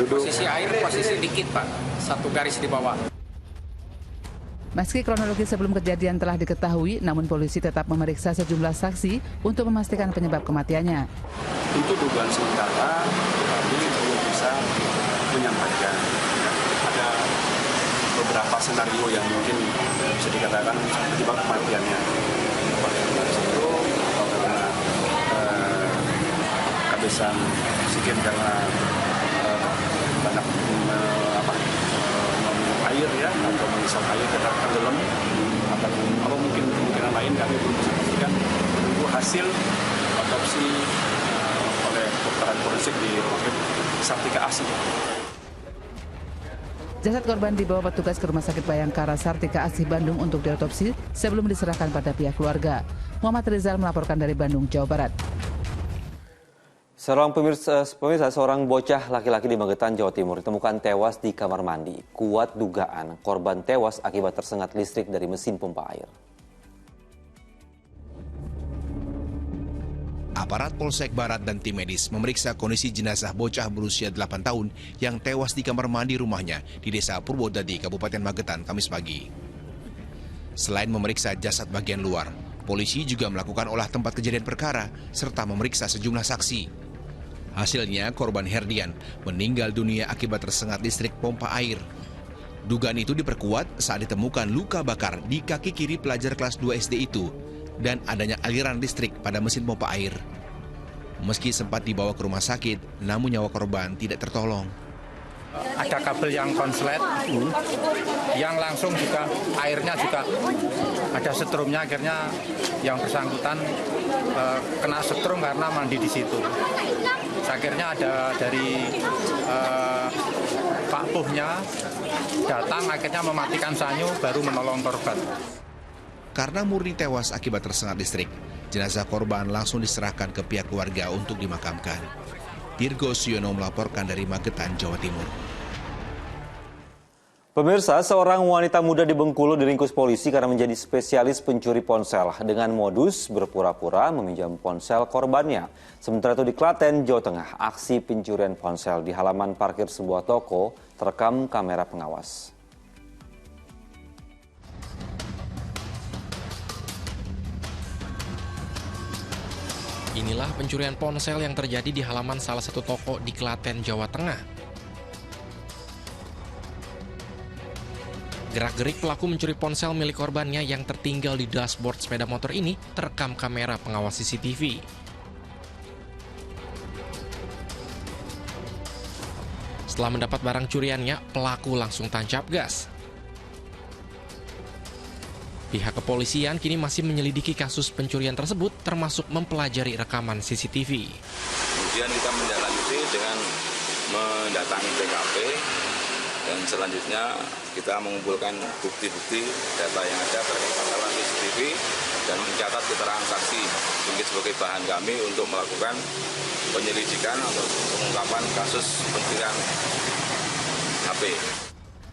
Posisi air posisi dikit Pak. Satu garis di bawah. Meski kronologi sebelum kejadian telah diketahui, namun polisi tetap memeriksa sejumlah saksi untuk memastikan penyebab kematiannya. Untuk dugaan sementara, kami belum bisa menyampaikan. Ada beberapa senario yang mungkin bisa dikatakan penyebab kematiannya. Apakah dari situ, atau karena kehabisan oksigen karena banyak air ya, atau mengisap air kita tenggelam, atau mungkin kemungkinan lain kami belum bisa pastikan. Menunggu hasil otopsi oleh kedokteran forensik di Rumah Sakit Sartika Asi. Jasad korban dibawa petugas ke Rumah Sakit Bayangkara Sartika Asih Bandung untuk diotopsi sebelum diserahkan pada pihak keluarga. Muhammad Rizal melaporkan dari Bandung, Jawa Barat. Seorang bocah laki-laki di Magetan, Jawa Timur ditemukan tewas di kamar mandi. Kuat dugaan korban tewas akibat tersengat listrik dari mesin pompa air. Aparat Polsek Barat dan tim medis memeriksa kondisi jenazah bocah berusia 8 tahun yang tewas di kamar mandi rumahnya di Desa Purwodadi, Kabupaten Magetan, Kamis pagi. Selain memeriksa jasad bagian luar, polisi juga melakukan olah tempat kejadian perkara serta memeriksa sejumlah saksi. Hasilnya, korban Herdian meninggal dunia akibat tersengat listrik pompa air. Dugaan itu diperkuat saat ditemukan luka bakar di kaki kiri pelajar kelas 2 SD itu dan adanya aliran listrik pada mesin pompa air. Meski sempat dibawa ke rumah sakit, namun nyawa korban tidak tertolong. Ada kabel yang konslet, yang langsung juga airnya juga ada setrumnya, akhirnya yang bersangkutan kena setrum karena mandi di situ. Akhirnya ada dari Pak Puhnya datang, akhirnya mematikan sanyu, baru menolong korban. Karena murni tewas akibat tersengat listrik, jenazah korban langsung diserahkan ke pihak keluarga untuk dimakamkan. Dirgo Siono melaporkan dari Magetan, Jawa Timur. Pemirsa, seorang wanita muda di Bengkulu diringkus polisi karena menjadi spesialis pencuri ponsel dengan modus berpura-pura meminjam ponsel korbannya. Sementara itu di Klaten, Jawa Tengah, aksi pencurian ponsel di halaman parkir sebuah toko terekam kamera pengawas. Inilah pencurian ponsel yang terjadi di halaman salah satu toko di Klaten, Jawa Tengah. Gerak-gerik pelaku mencuri ponsel milik korbannya yang tertinggal di dashboard sepeda motor ini terekam kamera pengawas CCTV. Setelah mendapat barang curiannya, pelaku langsung tancap gas. Pihak kepolisian kini masih menyelidiki kasus pencurian tersebut, termasuk mempelajari rekaman CCTV. Kemudian kita menindaklanjuti dengan mendatangi TKP, dan selanjutnya kita mengumpulkan bukti-bukti data yang ada terkait masalah CCTV dan mencatat keterangan saksi sebagai bahan kami untuk melakukan penyelidikan atau pengungkapan kasus pencurian HP.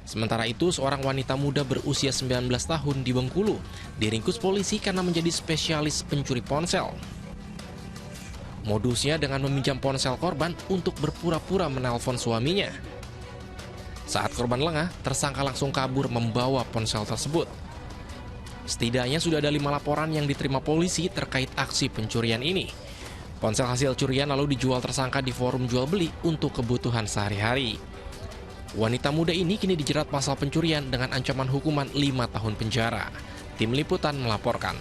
Sementara itu, seorang wanita muda berusia 19 tahun di Bengkulu diringkus polisi karena menjadi spesialis pencuri ponsel. Modusnya dengan meminjam ponsel korban untuk berpura-pura menelpon suaminya. Saat korban lengah, tersangka langsung kabur membawa ponsel tersebut. Setidaknya sudah ada 5 laporan yang diterima polisi terkait aksi pencurian ini. Ponsel hasil curian lalu dijual tersangka di forum jual beli untuk kebutuhan sehari-hari. Wanita muda ini kini dijerat pasal pencurian dengan ancaman hukuman 5 tahun penjara. Tim Liputan melaporkan.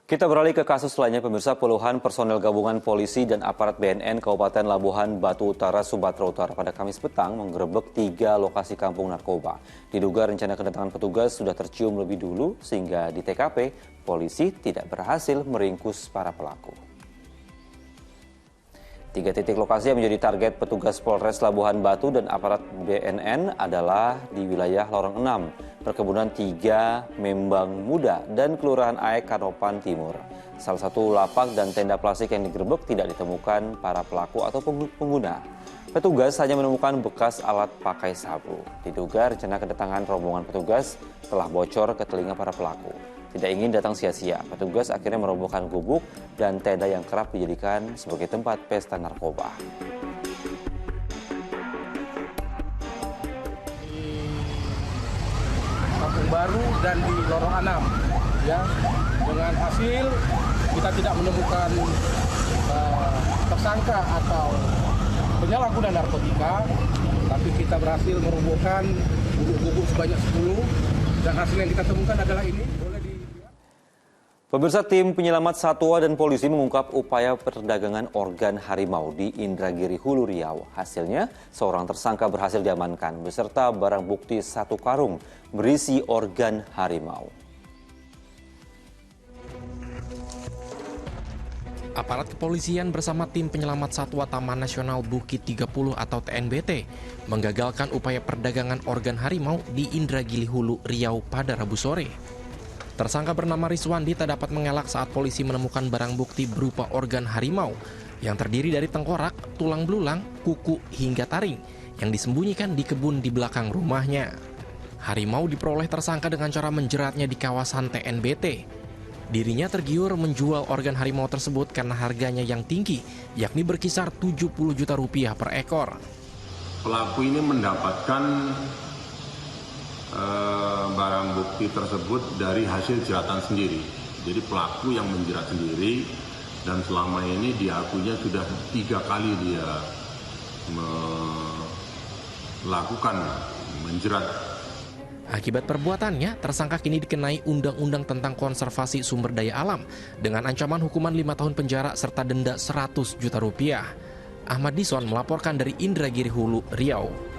Kita beralih ke kasus lainnya, pemirsa. Puluhan personel gabungan polisi dan aparat BNN Kabupaten Labuhan Batu Utara, Sumatera Utara pada Kamis petang menggerebek 3 lokasi kampung narkoba. Diduga rencana kedatangan petugas sudah tercium lebih dulu sehingga di TKP polisi tidak berhasil meringkus para pelaku. 3 titik lokasi yang menjadi target petugas Polres Labuhan Batu dan aparat BNN adalah di wilayah Lorong 6, Perkebunan 3, Membang Muda, dan Kelurahan Aek, Kanopan Timur. Salah satu lapak dan tenda plastik yang digerebek tidak ditemukan para pelaku atau pengguna. Petugas hanya menemukan bekas alat pakai sabu. Diduga rencana kedatangan rombongan petugas telah bocor ke telinga para pelaku. Tidak ingin datang sia-sia, petugas akhirnya merobohkan gubuk dan tenda yang kerap dijadikan sebagai tempat pesta narkoba. Kampung Baru dan di Lorong 6, ya, dengan hasil kita tidak menemukan tersangka atau penyalahguna narkotika, tapi kita berhasil merobohkan gubuk-gubuk sebanyak 10 dan hasil yang kita temukan adalah ini. Pemirsa, tim penyelamat satwa dan polisi mengungkap upaya perdagangan organ harimau di Indragiri Hulu Riau. Hasilnya, seorang tersangka berhasil diamankan beserta barang bukti 1 karung berisi organ harimau. Aparat kepolisian bersama tim penyelamat satwa Taman Nasional Bukit 30 atau TNBT menggagalkan upaya perdagangan organ harimau di Indragiri Hulu Riau pada Rabu sore. Tersangka bernama Rizwandi tak dapat mengelak saat polisi menemukan barang bukti berupa organ harimau yang terdiri dari tengkorak, tulang belulang, kuku, hingga taring yang disembunyikan di kebun di belakang rumahnya. Harimau diperoleh tersangka dengan cara menjeratnya di kawasan TNBT. Dirinya tergiur menjual organ harimau tersebut karena harganya yang tinggi, yakni berkisar 70 juta rupiah per ekor. Pelaku ini mendapatkan barang bukti tersebut dari hasil jeratan sendiri. Jadi pelaku yang menjerat sendiri, dan selama ini diakuinya sudah 3 kali dia melakukan menjerat. Akibat perbuatannya, tersangka kini dikenai Undang-Undang tentang Konservasi Sumber Daya Alam dengan ancaman hukuman 5 tahun penjara serta denda 100 juta rupiah. Ahmad Dison melaporkan dari Indragiri Hulu, Riau.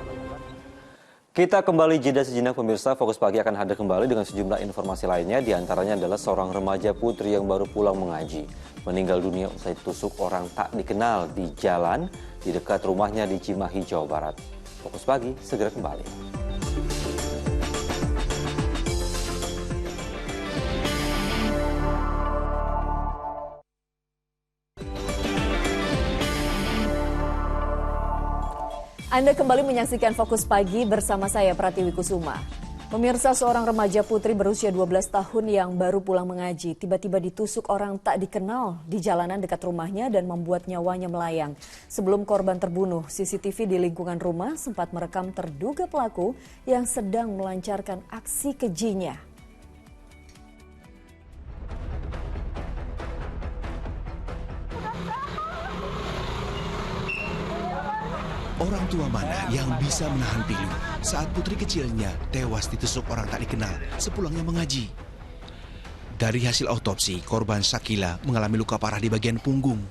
Kita kembali jeda sejenak pemirsa, Fokus Pagi akan hadir kembali dengan sejumlah informasi lainnya. Di antaranya adalah seorang remaja putri yang baru pulang mengaji meninggal dunia usai ditusuk orang tak dikenal di jalan di dekat rumahnya di Cimahi, Jawa Barat. Fokus Pagi segera kembali. Anda kembali menyaksikan Fokus Pagi bersama saya Pratiwi Kusuma. Pemirsa, seorang remaja putri berusia 12 tahun yang baru pulang mengaji tiba-tiba ditusuk orang tak dikenal di jalanan dekat rumahnya dan membuat nyawanya melayang. Sebelum korban terbunuh, CCTV di lingkungan rumah sempat merekam terduga pelaku yang sedang melancarkan aksi kejinya. Orang tua mana yang bisa menahan pilu saat putri kecilnya tewas ditusuk orang tak dikenal sepulangnya mengaji? Dari hasil otopsi, korban Shakila mengalami luka parah di bagian punggung.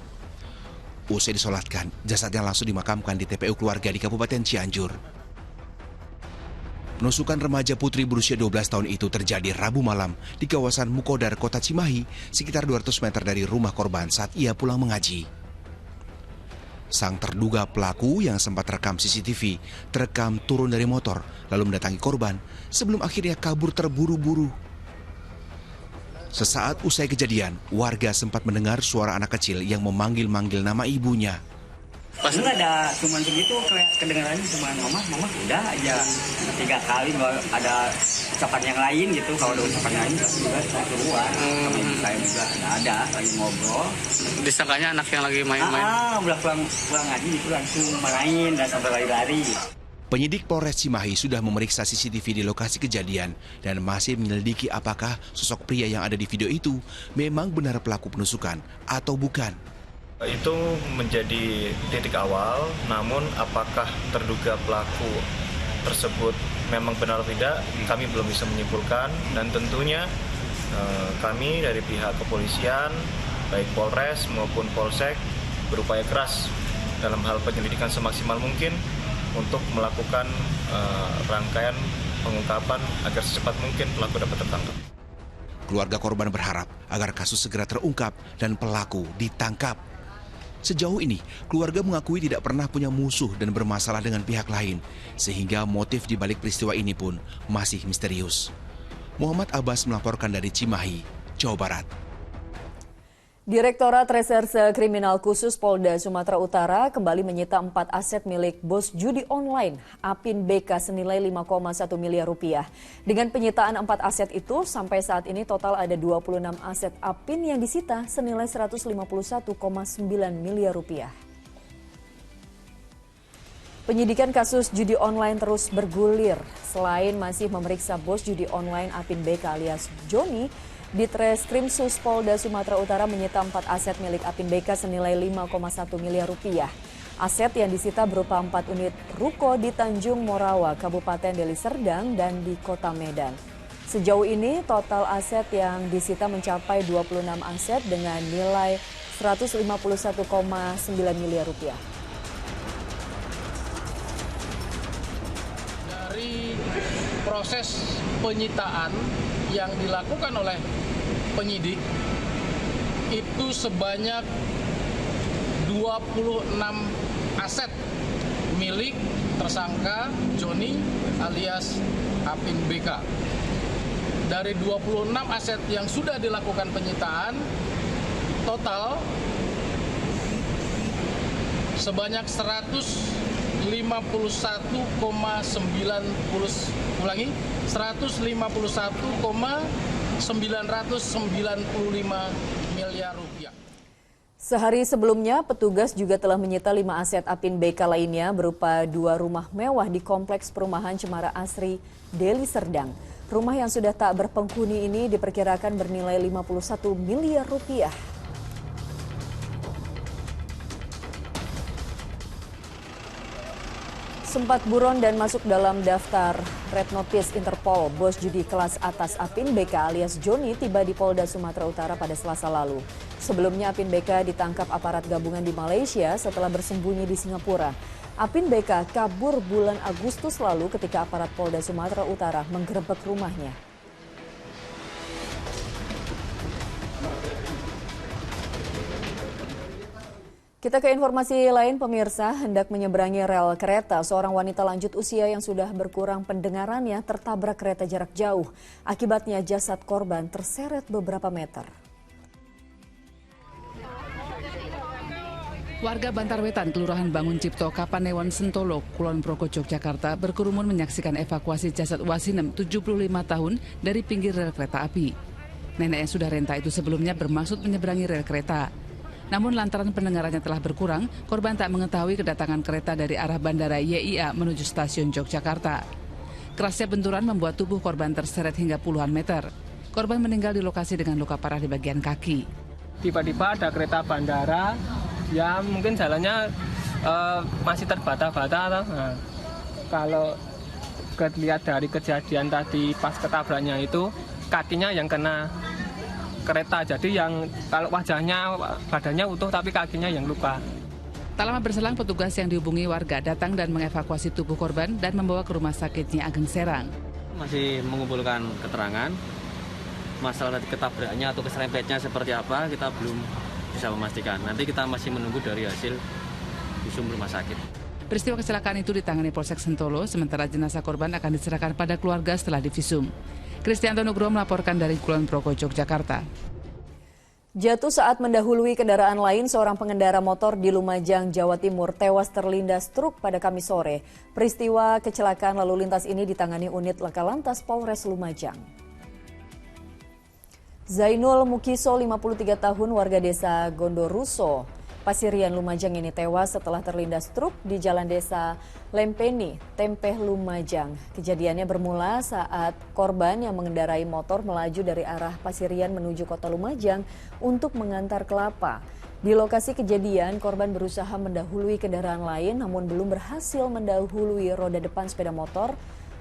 Usai disolatkan, jasadnya langsung dimakamkan di TPU keluarga di Kabupaten Cianjur. Penusukan remaja putri berusia 12 tahun itu terjadi Rabu malam di kawasan Mukodar, Kota Cimahi, sekitar 200 meter dari rumah korban saat ia pulang mengaji. Sang terduga pelaku yang sempat rekam CCTV terekam turun dari motor lalu mendatangi korban sebelum akhirnya kabur terburu-buru. Sesaat usai kejadian, warga sempat mendengar suara anak kecil yang memanggil-manggil nama ibunya. Pas enggak ada, cuman segitu kedengarannya cuma mama udah aja 3 kali, nggak ada ucapan yang lain gitu. Kalau ada ucapan lain juga saya keluar sama ibu saya juga nggak ada, lagi ngobrol. Disangkanya anak yang lagi main-main. Udah pulang ngaji itu langsung main dan sampai lari-lari. Penyidik Polres Cimahi sudah memeriksa CCTV di lokasi kejadian dan masih menyelidiki apakah sosok pria yang ada di video itu memang benar pelaku penusukan atau bukan. Itu menjadi titik awal, namun apakah terduga pelaku tersebut memang benar atau tidak, kami belum bisa menyimpulkan. Dan tentunya kami dari pihak kepolisian, baik Polres maupun Polsek, berupaya keras dalam hal penyelidikan semaksimal mungkin untuk melakukan rangkaian pengungkapan agar secepat mungkin pelaku dapat tertangkap. Keluarga korban berharap agar kasus segera terungkap dan pelaku ditangkap. Sejauh ini, keluarga mengakui tidak pernah punya musuh dan bermasalah dengan pihak lain, sehingga motif di balik peristiwa ini pun masih misterius. Muhammad Abbas melaporkan dari Cimahi, Jawa Barat. Direktorat Reserse Kriminal Khusus Polda Sumatera Utara kembali menyita 4 aset milik bos judi online Apin BK senilai 5,1 miliar rupiah. Dengan penyitaan 4 aset itu, sampai saat ini total ada 26 aset Apin yang disita senilai 151,9 miliar rupiah. Penyidikan kasus judi online terus bergulir. Selain masih memeriksa bos judi online Apin BK alias Joni, Ditreskrimsus Polda Sumatera Utara menyita 4 aset milik Apin BK senilai 5,1 miliar rupiah. Aset yang disita berupa 4 unit ruko di Tanjung Morawa, Kabupaten Deli Serdang dan di Kota Medan. Sejauh ini total aset yang disita mencapai 26 aset dengan nilai 151,9 miliar rupiah. Dari proses penyitaan yang dilakukan oleh penyidik itu sebanyak 26 aset milik tersangka Joni alias Apin BK. Dari 26 aset yang sudah dilakukan penyitaan, total sebanyak 151,995 miliar rupiah. Sehari sebelumnya, petugas juga telah menyita 5 aset Apin BK lainnya berupa 2 rumah mewah di Kompleks Perumahan Cemara Asri, Deli Serdang. Rumah yang sudah tak berpenghuni ini diperkirakan bernilai 51 miliar rupiah. Sempat buron dan masuk dalam daftar Red Notice Interpol, bos judi kelas atas Apin BK alias Joni tiba di Polda Sumatera Utara pada Selasa lalu. Sebelumnya Apin BK ditangkap aparat gabungan di Malaysia setelah bersembunyi di Singapura. Apin BK kabur bulan Agustus lalu ketika aparat Polda Sumatera Utara menggerebek rumahnya. Kita ke informasi lain, pemirsa. Hendak menyeberangi rel kereta, seorang wanita lanjut usia yang sudah berkurang pendengarannya tertabrak kereta jarak jauh. Akibatnya jasad korban terseret beberapa meter. Warga Bantarwetan, Kelurahan Bangun Cipto, Kapanewon, Sentolo, Kulon Progo, Yogyakarta berkerumun menyaksikan evakuasi jasad Wasinem 75 tahun dari pinggir rel kereta api. Nenek yang sudah renta itu sebelumnya bermaksud menyeberangi rel kereta. Namun lantaran pendengarannya telah berkurang, korban tak mengetahui kedatangan kereta dari arah Bandara YIA menuju stasiun Yogyakarta. Kerasnya benturan membuat tubuh korban terseret hingga puluhan meter. Korban meninggal di lokasi dengan luka parah di bagian kaki. Tiba-tiba ada kereta bandara, ya mungkin jalannya masih terbata-bata. Nah, kalau lihat dari kejadian tadi pas ketabraknya itu, kakinya yang kena kereta, jadi yang kalau wajahnya, badannya utuh tapi kakinya yang luka. Tak lama berselang, petugas yang dihubungi warga datang dan mengevakuasi tubuh korban dan membawa ke rumah sakit Nyi Ageng Serang. Masih mengumpulkan keterangan, masalah ketabraknya atau keserempetnya seperti apa kita belum bisa memastikan. Nanti kita masih menunggu dari hasil visum rumah sakit. Peristiwa kecelakaan itu ditangani Polsek Sentolo, sementara jenazah korban akan diserahkan pada keluarga setelah divisum. Kristianto Nugroho melaporkan dari Kulon Progo, Yogyakarta. Jatuh saat mendahului kendaraan lain, seorang pengendara motor di Lumajang, Jawa Timur tewas terlindas truk pada Kamis sore. Peristiwa kecelakaan lalu lintas ini ditangani unit Laka Lantas Polres Lumajang. Zainul Mukiso, 53 tahun, warga desa Gondoruso, Pasirian, Lumajang ini tewas setelah terlindas truk di Jalan Desa Lempeni, Tempeh, Lumajang. Kejadiannya bermula saat korban yang mengendarai motor melaju dari arah Pasirian menuju kota Lumajang untuk mengantar kelapa. Di lokasi kejadian, korban berusaha mendahului kendaraan lain namun belum berhasil mendahului roda depan sepeda motor.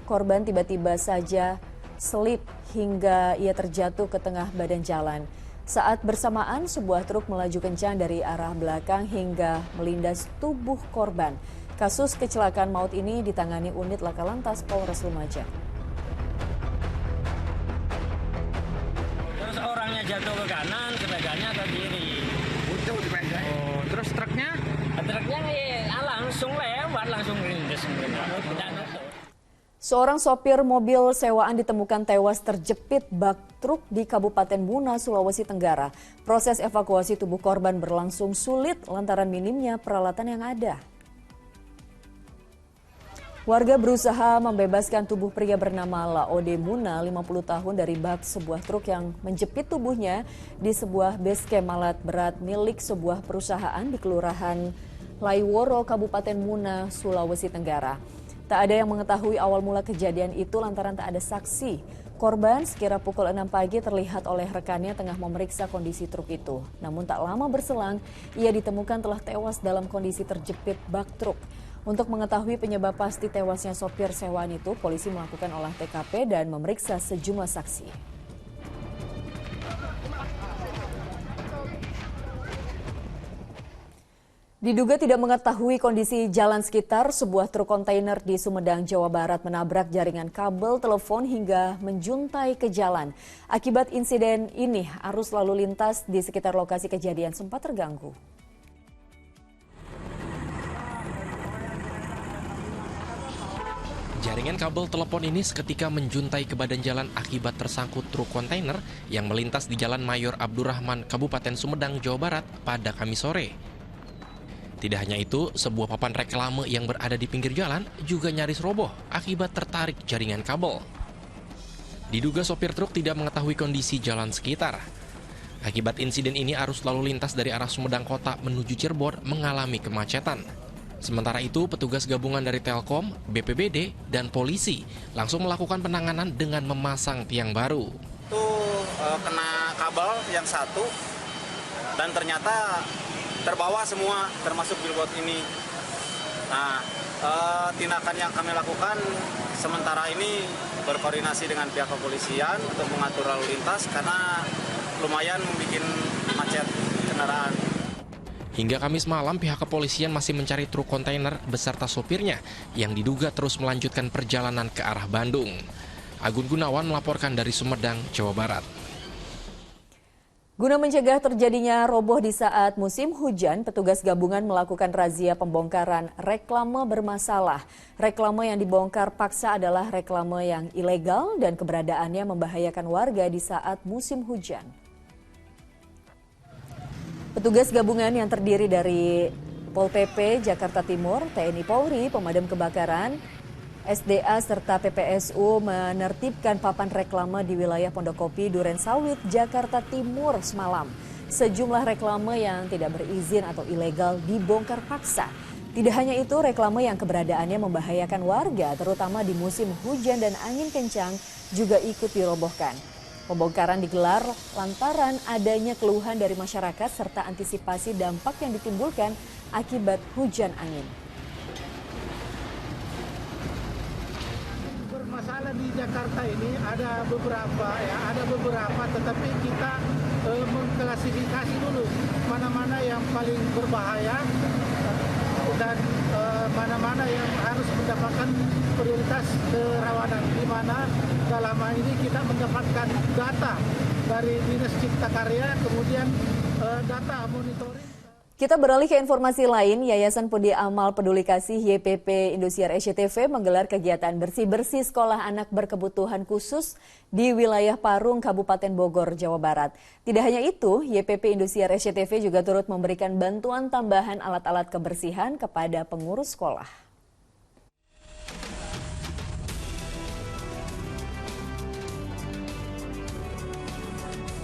Korban tiba-tiba saja selip hingga ia terjatuh ke tengah badan jalan. Saat bersamaan, sebuah truk melaju kencang dari arah belakang hingga melindas tubuh korban. Kasus kecelakaan maut ini ditangani unit Laka Lantas Polres Lumajang. Terus orangnya jatuh ke kanan, sepedanya ke kiri. Oh, Terus truknya? Truknya langsung lewat, langsung rindes. Tidak nutup. Seorang sopir mobil sewaan ditemukan tewas terjepit bak truk di Kabupaten Muna, Sulawesi Tenggara. Proses evakuasi tubuh korban berlangsung sulit lantaran minimnya peralatan yang ada. Warga berusaha membebaskan tubuh pria bernama Laode Muna, 50 tahun dari bak sebuah truk yang menjepit tubuhnya di sebuah base camp alat berat milik sebuah perusahaan di Kelurahan Laiworo, Kabupaten Muna, Sulawesi Tenggara. Tak ada yang mengetahui awal mula kejadian itu lantaran tak ada saksi. Korban sekira pukul 6 pagi terlihat oleh rekannya tengah memeriksa kondisi truk itu. Namun tak lama berselang, ia ditemukan telah tewas dalam kondisi terjepit bak truk. Untuk mengetahui penyebab pasti tewasnya sopir sewaan itu, polisi melakukan olah TKP dan memeriksa sejumlah saksi. Diduga tidak mengetahui kondisi jalan sekitar, sebuah truk kontainer di Sumedang, Jawa Barat menabrak jaringan kabel telepon hingga menjuntai ke jalan. Akibat insiden ini, arus lalu lintas di sekitar lokasi kejadian sempat terganggu. Jaringan kabel telepon ini seketika menjuntai ke badan jalan akibat tersangkut truk kontainer yang melintas di Jalan Mayor Abdurrahman, Kabupaten Sumedang, Jawa Barat pada Kamis sore. Tidak hanya itu, sebuah papan reklame yang berada di pinggir jalan juga nyaris roboh akibat tertarik jaringan kabel. Diduga sopir truk tidak mengetahui kondisi jalan sekitar. Akibat insiden ini, arus lalu lintas dari arah Sumedang Kota menuju Cirebon mengalami kemacetan. Sementara itu, petugas gabungan dari Telkom, BPBD, dan polisi langsung melakukan penanganan dengan memasang tiang baru. Itu kena kabel yang satu dan ternyata terbawa semua, termasuk billboard ini. Nah, tindakan yang kami lakukan sementara ini berkoordinasi dengan pihak kepolisian untuk mengatur lalu lintas karena lumayan membuat macet kendaraan. Hingga Kamis malam, pihak kepolisian masih mencari truk kontainer beserta sopirnya yang diduga terus melanjutkan perjalanan ke arah Bandung. Agun Gunawan melaporkan dari Sumedang, Jawa Barat. Guna mencegah terjadinya roboh di saat musim hujan, petugas gabungan melakukan razia pembongkaran reklame bermasalah. Reklame yang dibongkar paksa adalah reklame yang ilegal dan keberadaannya membahayakan warga di saat musim hujan. Petugas gabungan yang terdiri dari Pol PP Jakarta Timur, TNI Polri, Pemadam Kebakaran, SDA serta PPSU menertibkan papan reklame di wilayah Pondokopi, Durensawit, Jakarta Timur semalam. Sejumlah reklame yang tidak berizin atau ilegal dibongkar paksa. Tidak hanya itu, reklame yang keberadaannya membahayakan warga, terutama di musim hujan dan angin kencang, juga ikut dirobohkan. Pembongkaran digelar lantaran adanya keluhan dari masyarakat serta antisipasi dampak yang ditimbulkan akibat hujan angin. Masalah di Jakarta ini ada beberapa tetapi kita mengklasifikasi dulu mana-mana yang paling berbahaya dan mana-mana yang harus mendapatkan prioritas kerawanan, di mana dalam hal ini kita mendapatkan data dari Dinas Cipta Karya, kemudian data monitoring. Kita beralih ke informasi lain, Yayasan Pundi Amal Peduli Kasih YPP Indosiar SCTV menggelar kegiatan bersih-bersih sekolah anak berkebutuhan khusus di wilayah Parung, Kabupaten Bogor, Jawa Barat. Tidak hanya itu, YPP Indosiar SCTV juga turut memberikan bantuan tambahan alat-alat kebersihan kepada pengurus sekolah.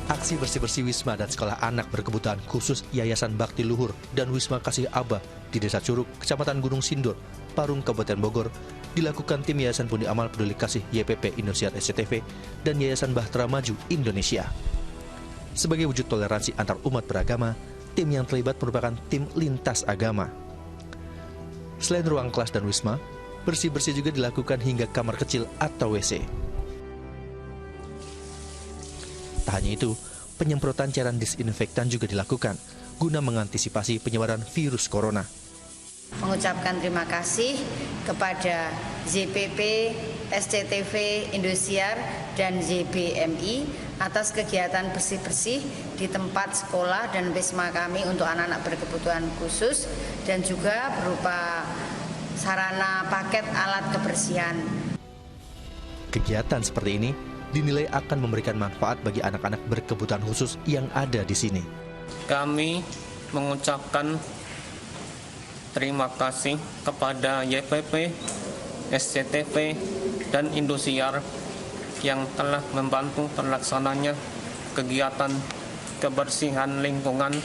Aksi bersih-bersih Wisma dan Sekolah Anak Berkebutuhan Khusus Yayasan Bakti Luhur dan Wisma Kasih Aba di Desa Curug, Kecamatan Gunung Sindur, Parung, Kabupaten Bogor, dilakukan tim Yayasan Pundi Amal Peduli Kasih YPP Indosiar SCTV dan Yayasan Bahtera Maju Indonesia. Sebagai wujud toleransi antar umat beragama, tim yang terlibat merupakan tim lintas agama. Selain ruang kelas dan wisma, bersih-bersih juga dilakukan hingga kamar kecil atau WC. Tak hanya itu, penyemprotan cairan disinfektan juga dilakukan guna mengantisipasi penyebaran virus corona. Mengucapkan terima kasih kepada YPP SCTV Indosiar, dan JBMI atas kegiatan bersih-bersih di tempat sekolah dan wisma kami untuk anak-anak berkebutuhan khusus, dan juga berupa sarana paket alat kebersihan. Kegiatan seperti ini dinilai akan memberikan manfaat bagi anak-anak berkebutuhan khusus yang ada di sini. Kami mengucapkan terima kasih kepada YPP, SCTV, dan Indosiar yang telah membantu terlaksananya kegiatan kebersihan lingkungan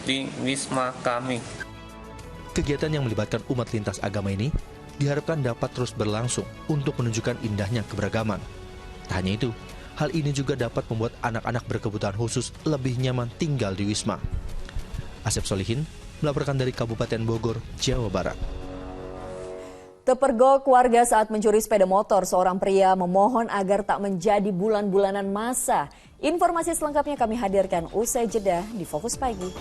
di wisma kami. Kegiatan yang melibatkan umat lintas agama ini diharapkan dapat terus berlangsung untuk menunjukkan indahnya keberagaman. Tak hanya itu, hal ini juga dapat membuat anak-anak berkebutuhan khusus lebih nyaman tinggal di wisma. Asep Solihin melaporkan dari Kabupaten Bogor, Jawa Barat. Terpergok warga saat mencuri sepeda motor, seorang pria memohon agar tak menjadi bulan-bulanan masa. Informasi selengkapnya kami hadirkan usai jeda di Fokus Pagi.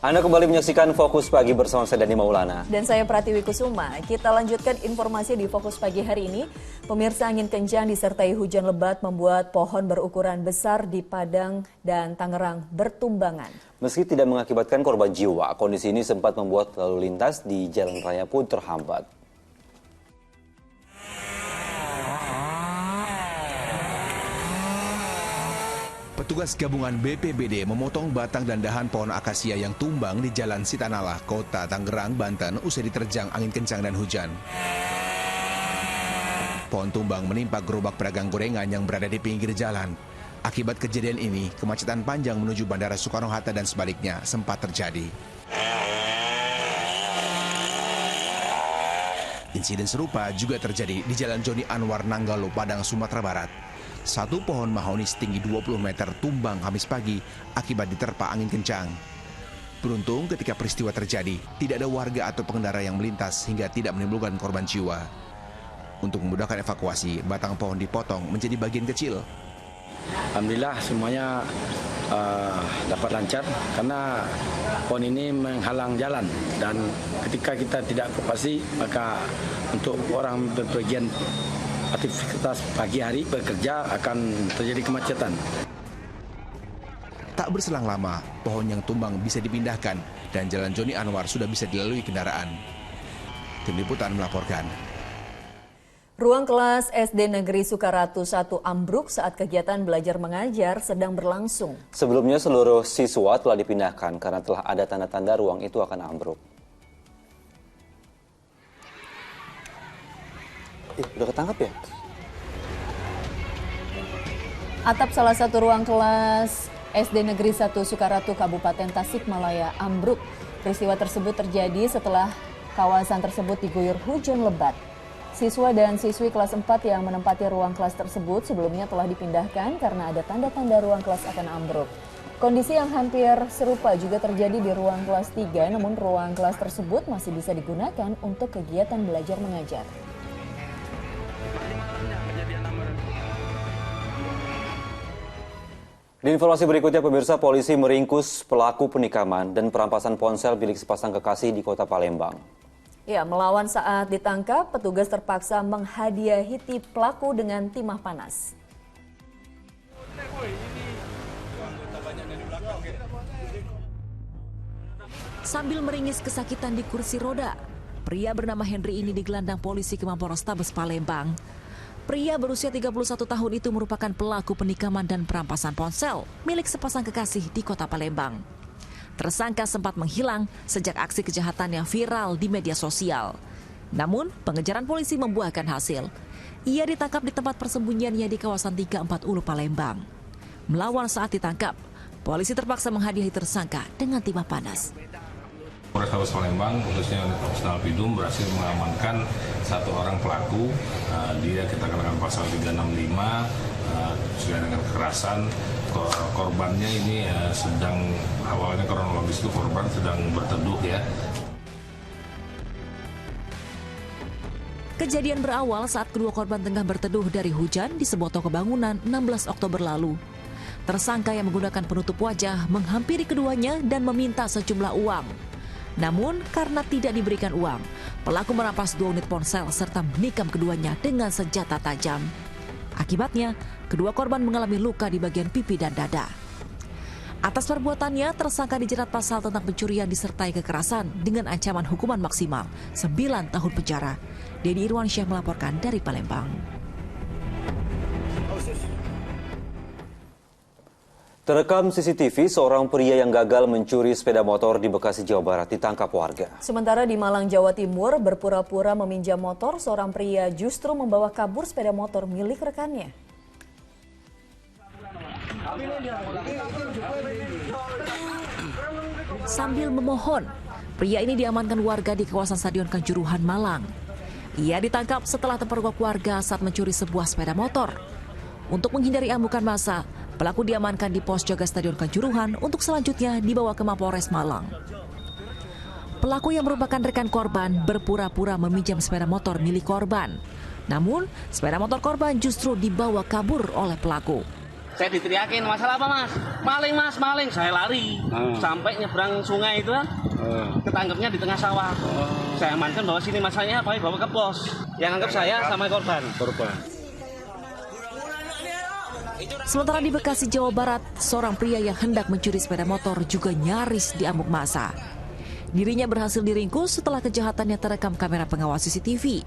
Anda kembali menyaksikan Fokus Pagi bersama saya Dani Maulana. Dan saya Pratiwi Kusuma. Kita lanjutkan informasi di Fokus Pagi hari ini. Pemirsa, angin kencang disertai hujan lebat membuat pohon berukuran besar di Padang dan Tangerang bertumbangan. Meski tidak mengakibatkan korban jiwa, kondisi ini sempat membuat lalu lintas di jalan raya pun terhambat. Petugas gabungan BPBD memotong batang dan dahan pohon akasia yang tumbang di Jalan Sitanala, Kota Tangerang, Banten usai diterjang angin kencang dan hujan. Pohon tumbang menimpa gerobak pedagang gorengan yang berada di pinggir jalan. Akibat kejadian ini, kemacetan panjang menuju Bandara Soekarno-Hatta dan sebaliknya sempat terjadi. Insiden serupa juga terjadi di Jalan Joni Anwar Nanggalo, Padang, Sumatera Barat. Satu pohon mahoni setinggi 20 meter tumbang Kamis pagi akibat diterpa angin kencang. Beruntung ketika peristiwa terjadi, tidak ada warga atau pengendara yang melintas hingga tidak menimbulkan korban jiwa. Untuk memudahkan evakuasi, batang pohon dipotong menjadi bagian kecil. Alhamdulillah semuanya dapat lancar karena pohon ini menghalang jalan, dan ketika kita tidak evakuasi maka untuk orang berpergian aktivitas pagi hari bekerja akan terjadi kemacetan. Tak berselang lama, pohon yang tumbang bisa dipindahkan dan Jalan Joni Anwar sudah bisa dilalui kendaraan. Tim Liputan melaporkan. Ruang kelas SD Negeri Sukaratu 1 ambruk saat kegiatan belajar mengajar sedang berlangsung. Sebelumnya seluruh siswa telah dipindahkan karena telah ada tanda-tanda ruang itu akan ambruk. Udah ketangkap ya? Atap salah satu ruang kelas SD Negeri 1 Sukaratu Kabupaten Tasikmalaya ambruk. Peristiwa tersebut terjadi setelah kawasan tersebut diguyur hujan lebat. Siswa dan siswi kelas 4 yang menempati ruang kelas tersebut sebelumnya telah dipindahkan karena ada tanda-tanda ruang kelas akan ambruk. Kondisi yang hampir serupa juga terjadi di ruang kelas 3, namun ruang kelas tersebut masih bisa digunakan untuk kegiatan belajar mengajar. Di informasi berikutnya, pemirsa, polisi meringkus pelaku penikaman dan perampasan ponsel milik sepasang kekasih di Kota Palembang. Ya, melawan saat ditangkap, petugas terpaksa menghadiahi pelaku dengan timah panas. Sambil meringis kesakitan di kursi roda, pria bernama Henry ini digelandang polisi ke Mapolrestabes Palembang. Pria berusia 31 tahun itu merupakan pelaku penikaman dan perampasan ponsel milik sepasang kekasih di Kota Palembang. Tersangka sempat menghilang sejak aksi kejahatan yang viral di media sosial. Namun, pengejaran polisi membuahkan hasil. Ia ditangkap di tempat persembunyiannya di kawasan 340 Palembang. Melawan saat ditangkap, polisi terpaksa menghadiahi tersangka dengan timah panas. Polrestabes Palembang, khususnya unit operasional Bidum, berhasil mengamankan satu orang pelaku. Dia kita kenakan pasal 365, sesuai dengan kekerasan. Korbannya ini sedang, awalnya kronologis itu korban sedang berteduh ya. Kejadian berawal saat kedua korban tengah berteduh dari hujan di sebuah toko bangunan 16 Oktober lalu. Tersangka yang menggunakan penutup wajah menghampiri keduanya dan meminta sejumlah uang. Namun karena tidak diberikan uang, pelaku merampas 2 unit ponsel serta menikam keduanya dengan senjata tajam. Akibatnya, kedua korban mengalami luka di bagian pipi dan dada. Atas perbuatannya, tersangka dijerat pasal tentang pencurian disertai kekerasan dengan ancaman hukuman maksimal 9 tahun penjara. Dedi Irwansyah melaporkan dari Palembang. Terekam CCTV, seorang pria yang gagal mencuri sepeda motor di Bekasi, Jawa Barat ditangkap warga. Sementara di Malang, Jawa Timur, berpura-pura meminjam motor, seorang pria justru membawa kabur sepeda motor milik rekannya. Sambil memohon, pria ini diamankan warga di kawasan Stadion Kanjuruhan, Malang. Ia ditangkap setelah terpergok warga saat mencuri sebuah sepeda motor. Untuk menghindari amukan massa, pelaku diamankan di pos jaga Stadion Kanjuruhan untuk selanjutnya dibawa ke Mapolres Malang. Pelaku yang merupakan rekan korban berpura-pura meminjam sepeda motor milik korban. Namun, sepeda motor korban justru dibawa kabur oleh pelaku. Saya diteriakin, masalah apa mas? Maling mas, maling. Saya lari sampai nyebrang sungai itu kan, ketangkepnya di tengah sawah. Saya amankan bawa sini, masanya apa? Bawa ke pos. Yang anggap saya sama korban. Sementara di Bekasi, Jawa Barat, seorang pria yang hendak mencuri sepeda motor juga nyaris diamuk massa. Dirinya berhasil diringkus setelah kejahatannya terekam kamera pengawas CCTV.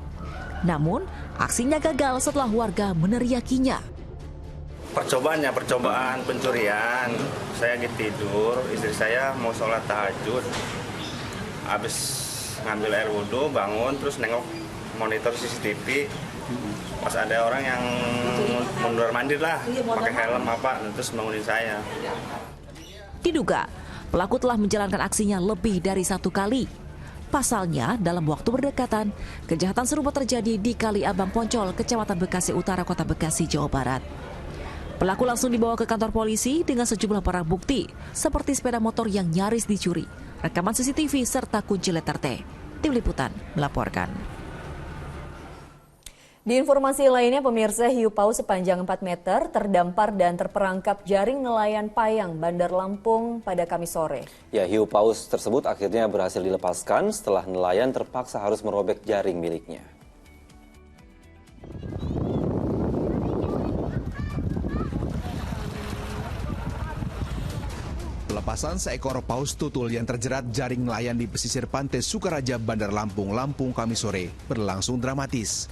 Namun, aksinya gagal setelah warga meneriakinya. Percobaan pencurian. Saya lagi tidur, istri saya mau sholat tahajud. Habis ngambil air wudhu, bangun, terus nengok monitor CCTV. Pas ada orang yang mundur mandir lah, pakai helm apa, terus bangunin saya. Diduga, pelaku telah menjalankan aksinya lebih dari 1 kali. Pasalnya, dalam waktu berdekatan, kejahatan serupa terjadi di Kali Abang Poncol, Kecamatan Bekasi Utara, Kota Bekasi, Jawa Barat. Pelaku langsung dibawa ke kantor polisi dengan sejumlah barang bukti, seperti sepeda motor yang nyaris dicuri, rekaman CCTV, serta kunci letter T. Tim Liputan melaporkan. Di informasi lainnya, pemirsa, hiu paus sepanjang 4 meter terdampar dan terperangkap jaring nelayan Payang, Bandar Lampung pada Kamis sore. Ya, hiu paus tersebut akhirnya berhasil dilepaskan setelah nelayan terpaksa harus merobek jaring miliknya. Pelepasan seekor paus tutul yang terjerat jaring nelayan di pesisir pantai Sukaraja, Bandar Lampung, Kamis sore berlangsung dramatis.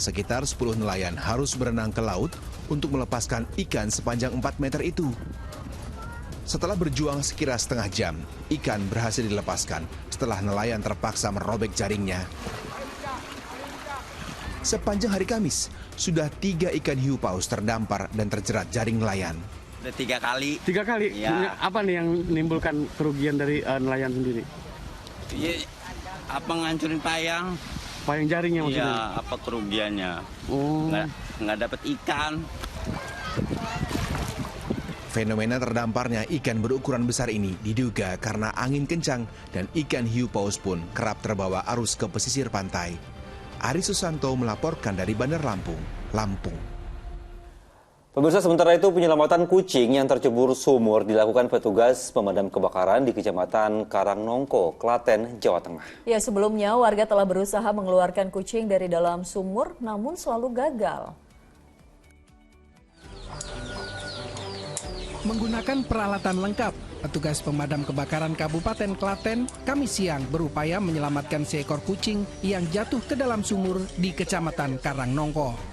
Sekitar 10 nelayan harus berenang ke laut untuk melepaskan ikan sepanjang 4 meter itu. Setelah berjuang sekira setengah jam, ikan berhasil dilepaskan setelah nelayan terpaksa merobek jaringnya. Sepanjang hari Kamis, sudah 3 ikan hiu paus terdampar dan terjerat jaring nelayan. Udah 3 kali. 3 kali? Ya. Apa nih yang menimbulkan kerugian dari nelayan sendiri? Iya, apa ngancurin payang? Payang jaringnya maksudnya? Iya, apa kerugiannya? Nggak dapat ikan. Fenomena terdamparnya ikan berukuran besar ini diduga karena angin kencang dan ikan hiu paus pun kerap terbawa arus ke pesisir pantai. Ari Susanto melaporkan dari Bandar Lampung, Lampung. Pemirsa, sementara itu penyelamatan kucing yang tercebur sumur dilakukan petugas pemadam kebakaran di Kecamatan Karangnongko, Klaten, Jawa Tengah. Ya, sebelumnya warga telah berusaha mengeluarkan kucing dari dalam sumur, namun selalu gagal. Menggunakan peralatan lengkap, petugas pemadam kebakaran Kabupaten Klaten Kamis siang berupaya menyelamatkan seekor kucing yang jatuh ke dalam sumur di Kecamatan Karangnongko.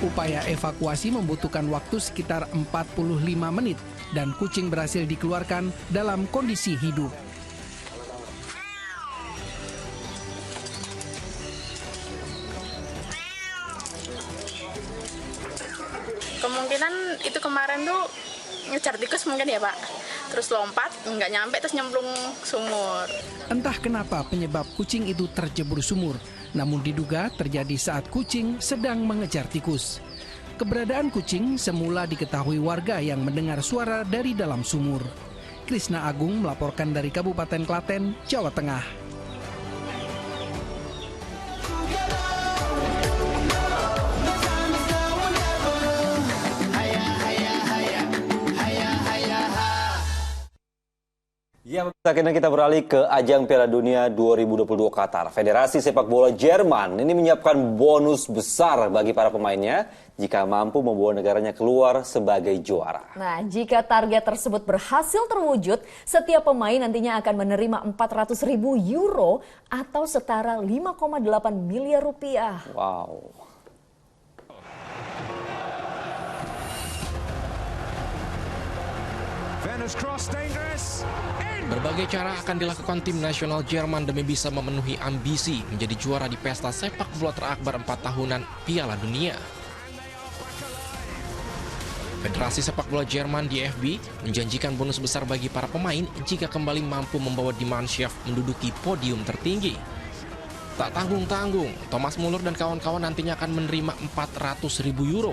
Upaya evakuasi membutuhkan waktu sekitar 45 menit dan kucing berhasil dikeluarkan dalam kondisi hidup. Kemungkinan itu kemarin tuh ngejar tikus mungkin ya Pak. Terus lompat, nggak nyampe terus nyemplung sumur. Entah kenapa penyebab kucing itu tercebur sumur, namun diduga terjadi saat kucing sedang mengejar tikus. Keberadaan kucing semula diketahui warga yang mendengar suara dari dalam sumur. Krisna Agung melaporkan dari Kabupaten Klaten, Jawa Tengah. Ya, akhirnya kita beralih ke ajang Piala Dunia 2022 Qatar. Federasi Sepak Bola Jerman ini menyiapkan bonus besar bagi para pemainnya jika mampu membawa negaranya keluar sebagai juara. Nah, jika target tersebut berhasil terwujud, setiap pemain nantinya akan menerima 400.000 euro atau setara 5,8 miliar rupiah. Wow. Berbagai cara akan dilakukan tim nasional Jerman demi bisa memenuhi ambisi menjadi juara di pesta sepak bola terakbar 4 tahunan Piala Dunia. Federasi Sepak Bola Jerman DFB menjanjikan bonus besar bagi para pemain jika kembali mampu membawa Die Mannschaft menduduki podium tertinggi. Tak tanggung-tanggung, Thomas Müller dan kawan-kawan nantinya akan menerima 400.000 euro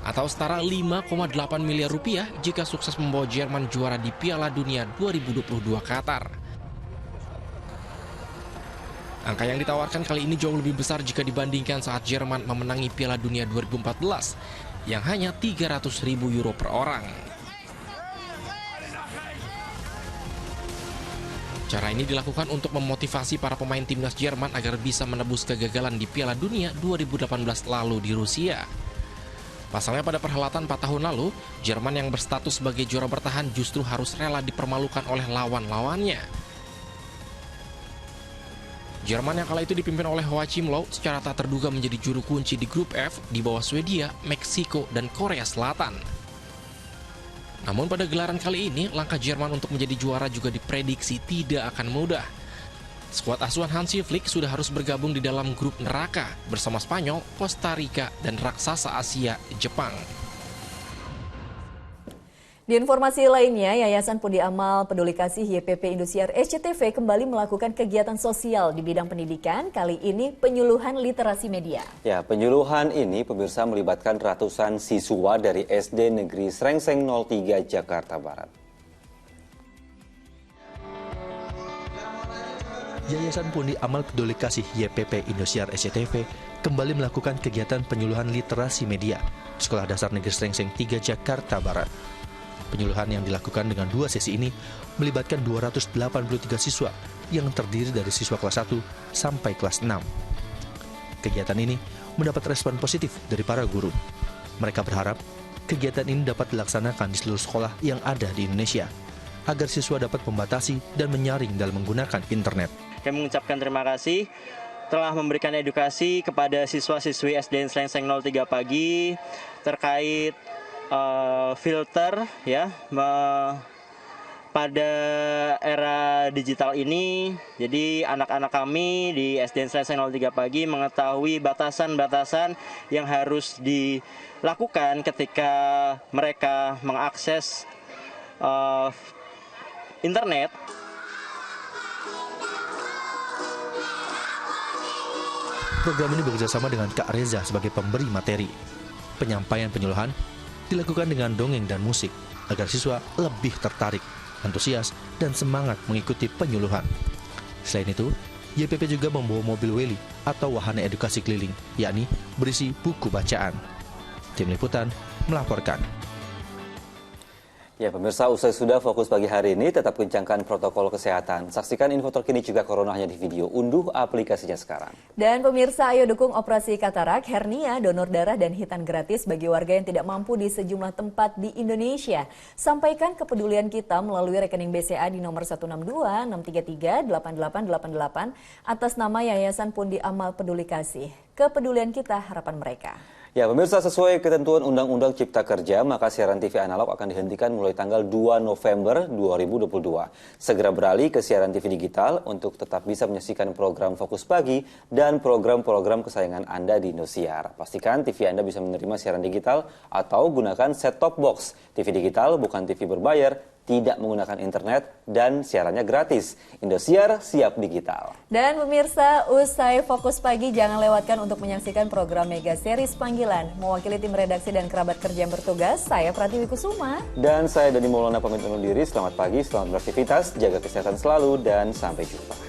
atau setara 5,8 miliar rupiah jika sukses membawa Jerman juara di Piala Dunia 2022 Qatar. Angka yang ditawarkan kali ini jauh lebih besar jika dibandingkan saat Jerman memenangi Piala Dunia 2014 yang hanya 300.000 euro per orang. Cara ini dilakukan untuk memotivasi para pemain timnas Jerman agar bisa menebus kegagalan di Piala Dunia 2018 lalu di Rusia. Pasalnya pada perhelatan 4 tahun lalu, Jerman yang berstatus sebagai juara bertahan justru harus rela dipermalukan oleh lawan-lawannya. Jerman yang kala itu dipimpin oleh Joachim Löw secara tak terduga menjadi juru kunci di grup F di bawah Swedia, Meksiko, dan Korea Selatan. Namun pada gelaran kali ini, langkah Jerman untuk menjadi juara juga diprediksi tidak akan mudah. Skuad asuhan Hansi Flick sudah harus bergabung di dalam grup neraka bersama Spanyol, Costa Rica, dan raksasa Asia, Jepang. Di informasi lainnya, Yayasan Pundi Amal Peduli Kasih YPP Indosiar SCTV kembali melakukan kegiatan sosial di bidang pendidikan, kali ini penyuluhan literasi media. Ya, penyuluhan ini pemirsa melibatkan ratusan siswa dari SD Negeri Srengseng 03 Jakarta Barat. Yayasan Pundi Amal Peduli Kasih YPP Indosiar SCTV kembali melakukan kegiatan penyuluhan literasi media di Sekolah Dasar Negeri Srengseng 3 Jakarta Barat. Penyuluhan yang dilakukan dengan 2 sesi ini melibatkan 283 siswa yang terdiri dari siswa kelas 1 sampai kelas 6. Kegiatan ini mendapat respon positif dari para guru. Mereka berharap kegiatan ini dapat dilaksanakan di seluruh sekolah yang ada di Indonesia agar siswa dapat membatasi dan menyaring dalam menggunakan internet. Kami mengucapkan terima kasih telah memberikan edukasi kepada siswa-siswi SDN Srengseng 03 pagi terkait filter ya pada era digital ini. Jadi anak-anak kami di SDN Srengseng 03 pagi mengetahui batasan-batasan yang harus dilakukan ketika mereka mengakses internet. Program ini bekerjasama dengan Kak Reza sebagai pemberi materi. Penyampaian penyuluhan dilakukan dengan dongeng dan musik agar siswa lebih tertarik, antusias, dan semangat mengikuti penyuluhan. Selain itu, YPP juga membawa mobil Weli atau wahana edukasi keliling, yakni berisi buku bacaan. Tim Liputan melaporkan. Ya pemirsa, usai sudah Fokus Pagi hari ini, tetap kencangkan protokol kesehatan. Saksikan info terkini juga corona hanya di video. Unduh aplikasinya sekarang. Dan pemirsa, ayo dukung operasi katarak, hernia, donor darah, dan hitan gratis bagi warga yang tidak mampu di sejumlah tempat di Indonesia. Sampaikan kepedulian kita melalui rekening BCA di nomor 162-633-8888 atas nama Yayasan Pundi Amal Peduli Kasih. Kepedulian kita, harapan mereka. Ya pemirsa, sesuai ketentuan Undang-Undang Cipta Kerja, maka siaran TV analog akan dihentikan mulai tanggal 2 November 2022. Segera beralih ke siaran TV digital untuk tetap bisa menyaksikan program Fokus Pagi dan program-program kesayangan Anda di Indosiar. Pastikan TV Anda bisa menerima siaran digital atau gunakan set-top box. TV digital bukan TV berbayar, tidak menggunakan internet, dan siarannya gratis. Indosiar siap digital. Dan pemirsa, usai Fokus Pagi, jangan lewatkan untuk menyaksikan program Mega Series Panggilan. Mewakili tim redaksi dan kerabat kerja yang bertugas, saya Pratiwi Kusuma. Dan saya Dani Maulana pamit undur diri. Selamat pagi, selamat beraktivitas, jaga kesehatan selalu, dan sampai jumpa.